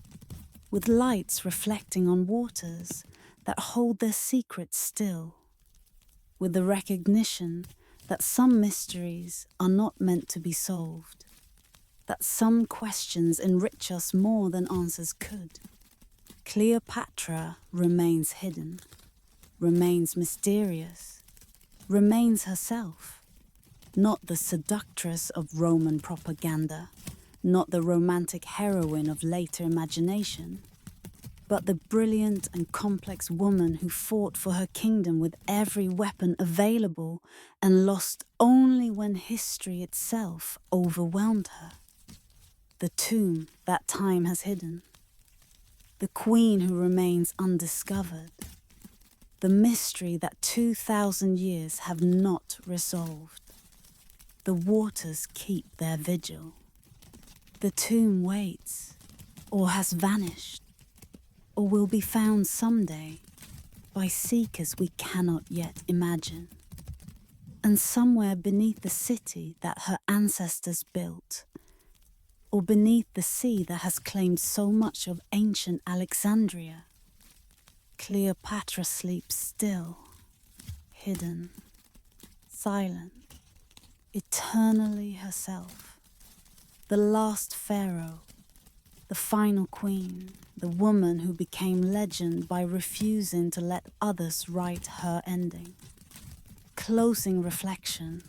with lights reflecting on waters that hold their secrets still, with the recognition that some mysteries are not meant to be solved, that some questions enrich us more than answers could. Cleopatra remains hidden, remains mysterious, remains herself, not the seductress of Roman propaganda, not the romantic heroine of later imagination, but the brilliant and complex woman who fought for her kingdom with every weapon available and lost only when history itself overwhelmed her. The tomb that time has hidden, the queen who remains undiscovered, the mystery that 2,000 years have not resolved. The waters keep their vigil. The tomb waits, or has vanished, or will be found someday by seekers we cannot yet imagine. And somewhere beneath the city that her ancestors built, or beneath the sea that has claimed so much of ancient Alexandria, Cleopatra sleeps still, hidden, silent, eternally herself. The last pharaoh, the final queen, the woman who became legend by refusing to let others write her ending. Closing reflection,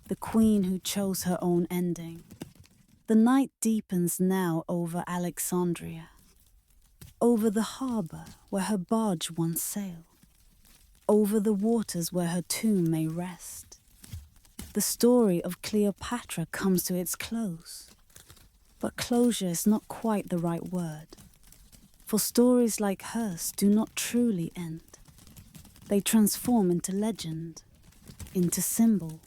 the queen who chose her own ending. The night deepens now over Alexandria, over the harbour where her barge once sailed, over the waters where her tomb may rest. The story of Cleopatra comes to its close, but closure is not quite the right word, for stories like hers do not truly end. They transform into legend, into symbol,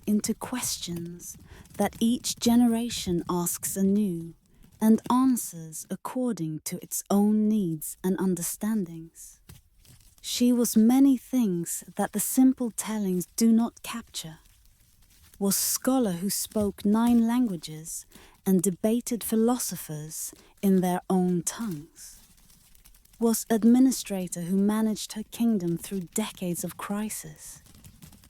into questions that each generation asks anew and answers according to its own needs and understandings. She was many things that the simple tellings do not capture. Was scholar who spoke 9 languages and debated philosophers in their own tongues. Was administrator who managed her kingdom through decades of crisis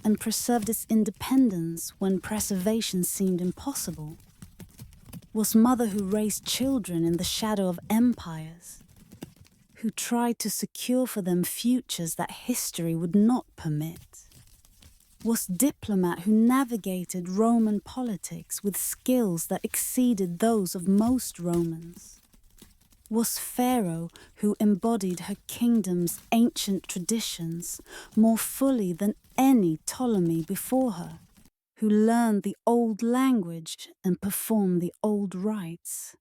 and preserved its independence when preservation seemed impossible. Was mother who raised children in the shadow of empires, who tried to secure for them futures that history would not permit. Was diplomat who navigated Roman politics with skills that exceeded those of most Romans. Was pharaoh who embodied her kingdom's ancient traditions more fully than any Ptolemy before her, who learned the old language and performed the old rites,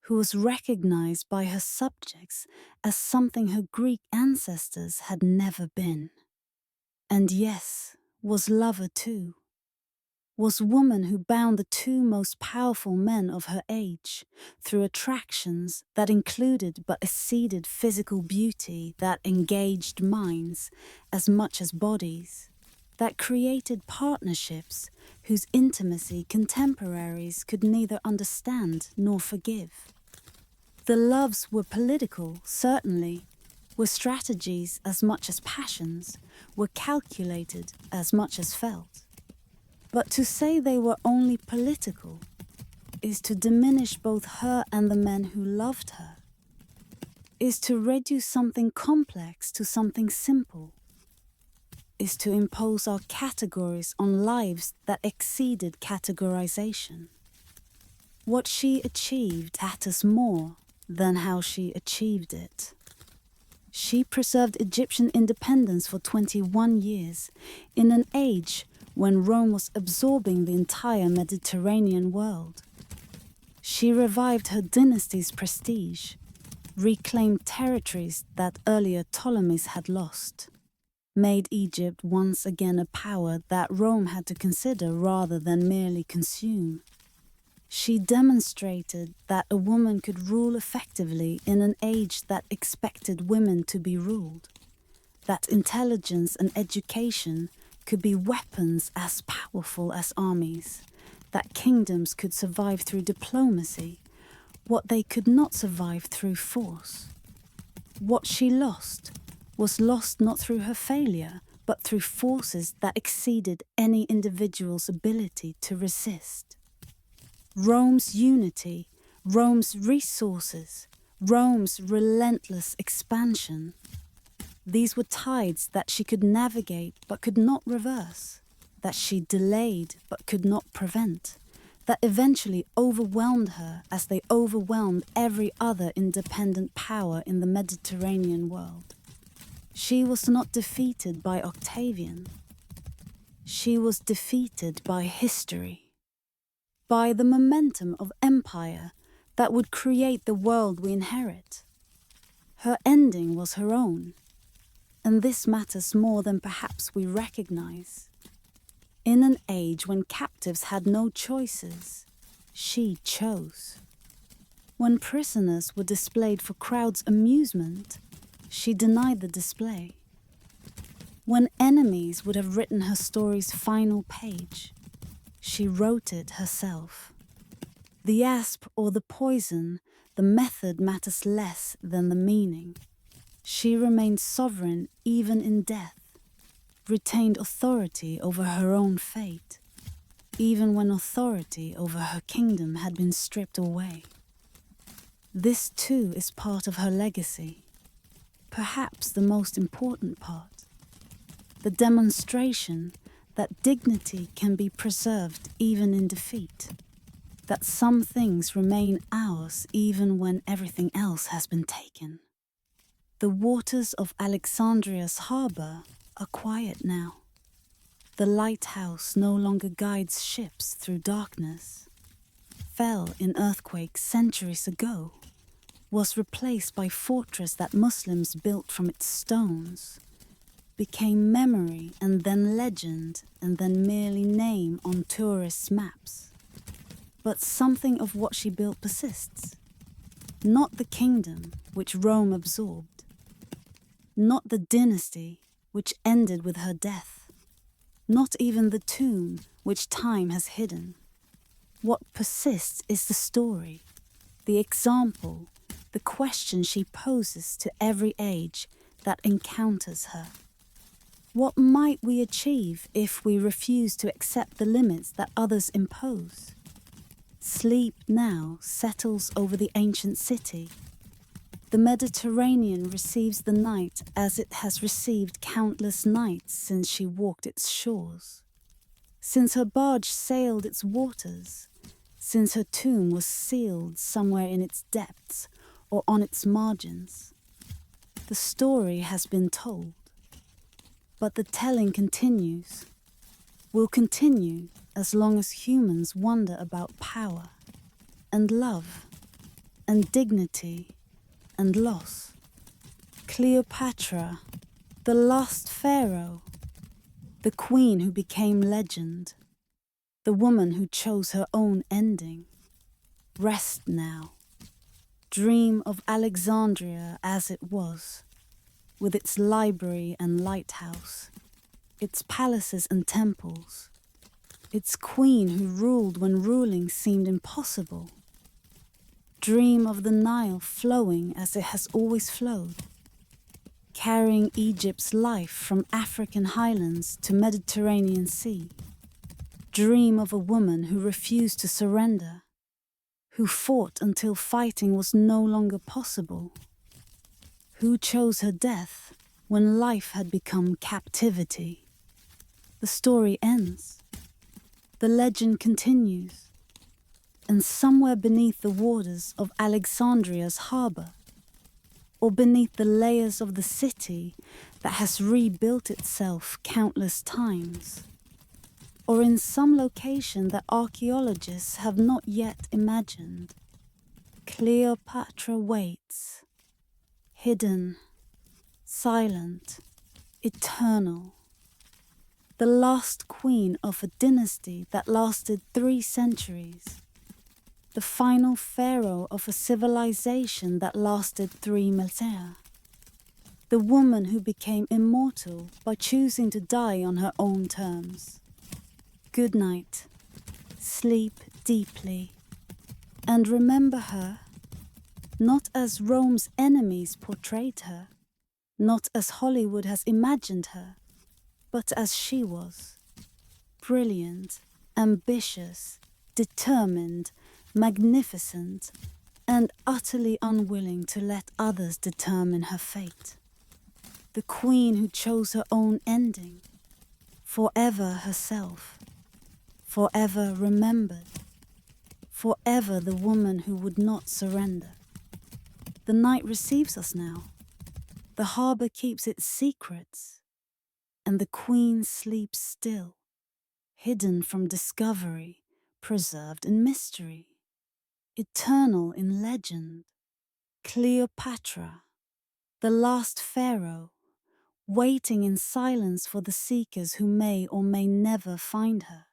who was recognized by her subjects as something her Greek ancestors had never been. And yes, was lover too. Was woman who bound the 2 most powerful men of her age through attractions that included but exceeded physical beauty that engaged minds as much as bodies, that created partnerships whose intimacy contemporaries could neither understand nor forgive. The loves were political, certainly, were strategies as much as passions, were calculated as much as felt. But to say they were only political is to diminish both her and the men who loved her, is to reduce something complex to something simple, is to impose our categories on lives that exceeded categorization. What she achieved matters more than how she achieved it. She preserved Egyptian independence for 21 years in an age when Rome was absorbing the entire Mediterranean world. She revived her dynasty's prestige, reclaimed territories that earlier Ptolemies had lost, made Egypt once again a power that Rome had to consider rather than merely consume. She demonstrated that a woman could rule effectively in an age that expected women to be ruled, that intelligence and education could be weapons as powerful as armies, that kingdoms could survive through diplomacy, what they could not survive through force. What she lost was lost not through her failure, but through forces that exceeded any individual's ability to resist. Rome's unity, Rome's resources, Rome's relentless expansion. These were tides that she could navigate but could not reverse, that she delayed but could not prevent, that eventually overwhelmed her as they overwhelmed every other independent power in the Mediterranean world. She was not defeated by Octavian. She was defeated by history, by the momentum of empire that would create the world we inherit. Her ending was her own. And this matters more than perhaps we recognize. In an age when captives had no choices, she chose. When prisoners were displayed for crowds' amusement, she denied the display. When enemies would have written her story's final page, she wrote it herself. The asp or the poison, the method matters less than the meaning. She remained sovereign even in death, retained authority over her own fate, even when authority over her kingdom had been stripped away. This too is part of her legacy, perhaps the most important part, the demonstration that dignity can be preserved even in defeat, that some things remain ours even when everything else has been taken. The waters of Alexandria's harbour are quiet now. The lighthouse no longer guides ships through darkness. Fell in earthquake centuries ago, was replaced by fortress that Muslims built from its stones, became memory and then legend and then merely name on tourists' maps. But something of what she built persists. Not the kingdom which Rome absorbed, not the dynasty which ended with her death, not even the tomb which time has hidden. What persists is the story, the example, the question she poses to every age that encounters her. What might we achieve if we refuse to accept the limits that others impose? Sleep now settles over the ancient city. The Mediterranean receives the night as it has received countless nights since she walked its shores, since her barge sailed its waters, since her tomb was sealed somewhere in its depths or on its margins. The story has been told, but the telling continues, will continue as long as humans wonder about power and love and dignity and loss. Cleopatra, the last pharaoh, the queen who became legend, the woman who chose her own ending. Rest now. Dream of Alexandria as it was, with its library and lighthouse, its palaces and temples, its queen who ruled when ruling seemed impossible. Dream of the Nile flowing as it has always flowed, carrying Egypt's life from African highlands to Mediterranean sea. Dream of a woman who refused to surrender, who fought until fighting was no longer possible, who chose her death when life had become captivity. The story ends. The legend continues, and somewhere beneath the waters of Alexandria's harbour, or beneath the layers of the city that has rebuilt itself countless times, or in some location that archaeologists have not yet imagined, Cleopatra waits, hidden, silent, eternal. The last queen of a dynasty that lasted 3 centuries. The final pharaoh of a civilization that lasted 3 millennia. The woman who became immortal by choosing to die on her own terms. Good night. Sleep deeply. And remember her, not as Rome's enemies portrayed her, not as Hollywood has imagined her, but as she was. Brilliant, ambitious, determined, magnificent, and utterly unwilling to let others determine her fate. The queen who chose her own ending, forever herself, forever remembered, forever the woman who would not surrender. The night receives us now. The harbour keeps its secrets, and the queen sleeps still, hidden from discovery, preserved in mystery, eternal in legend. Cleopatra, the last pharaoh, waiting in silence for the seekers who may or may never find her.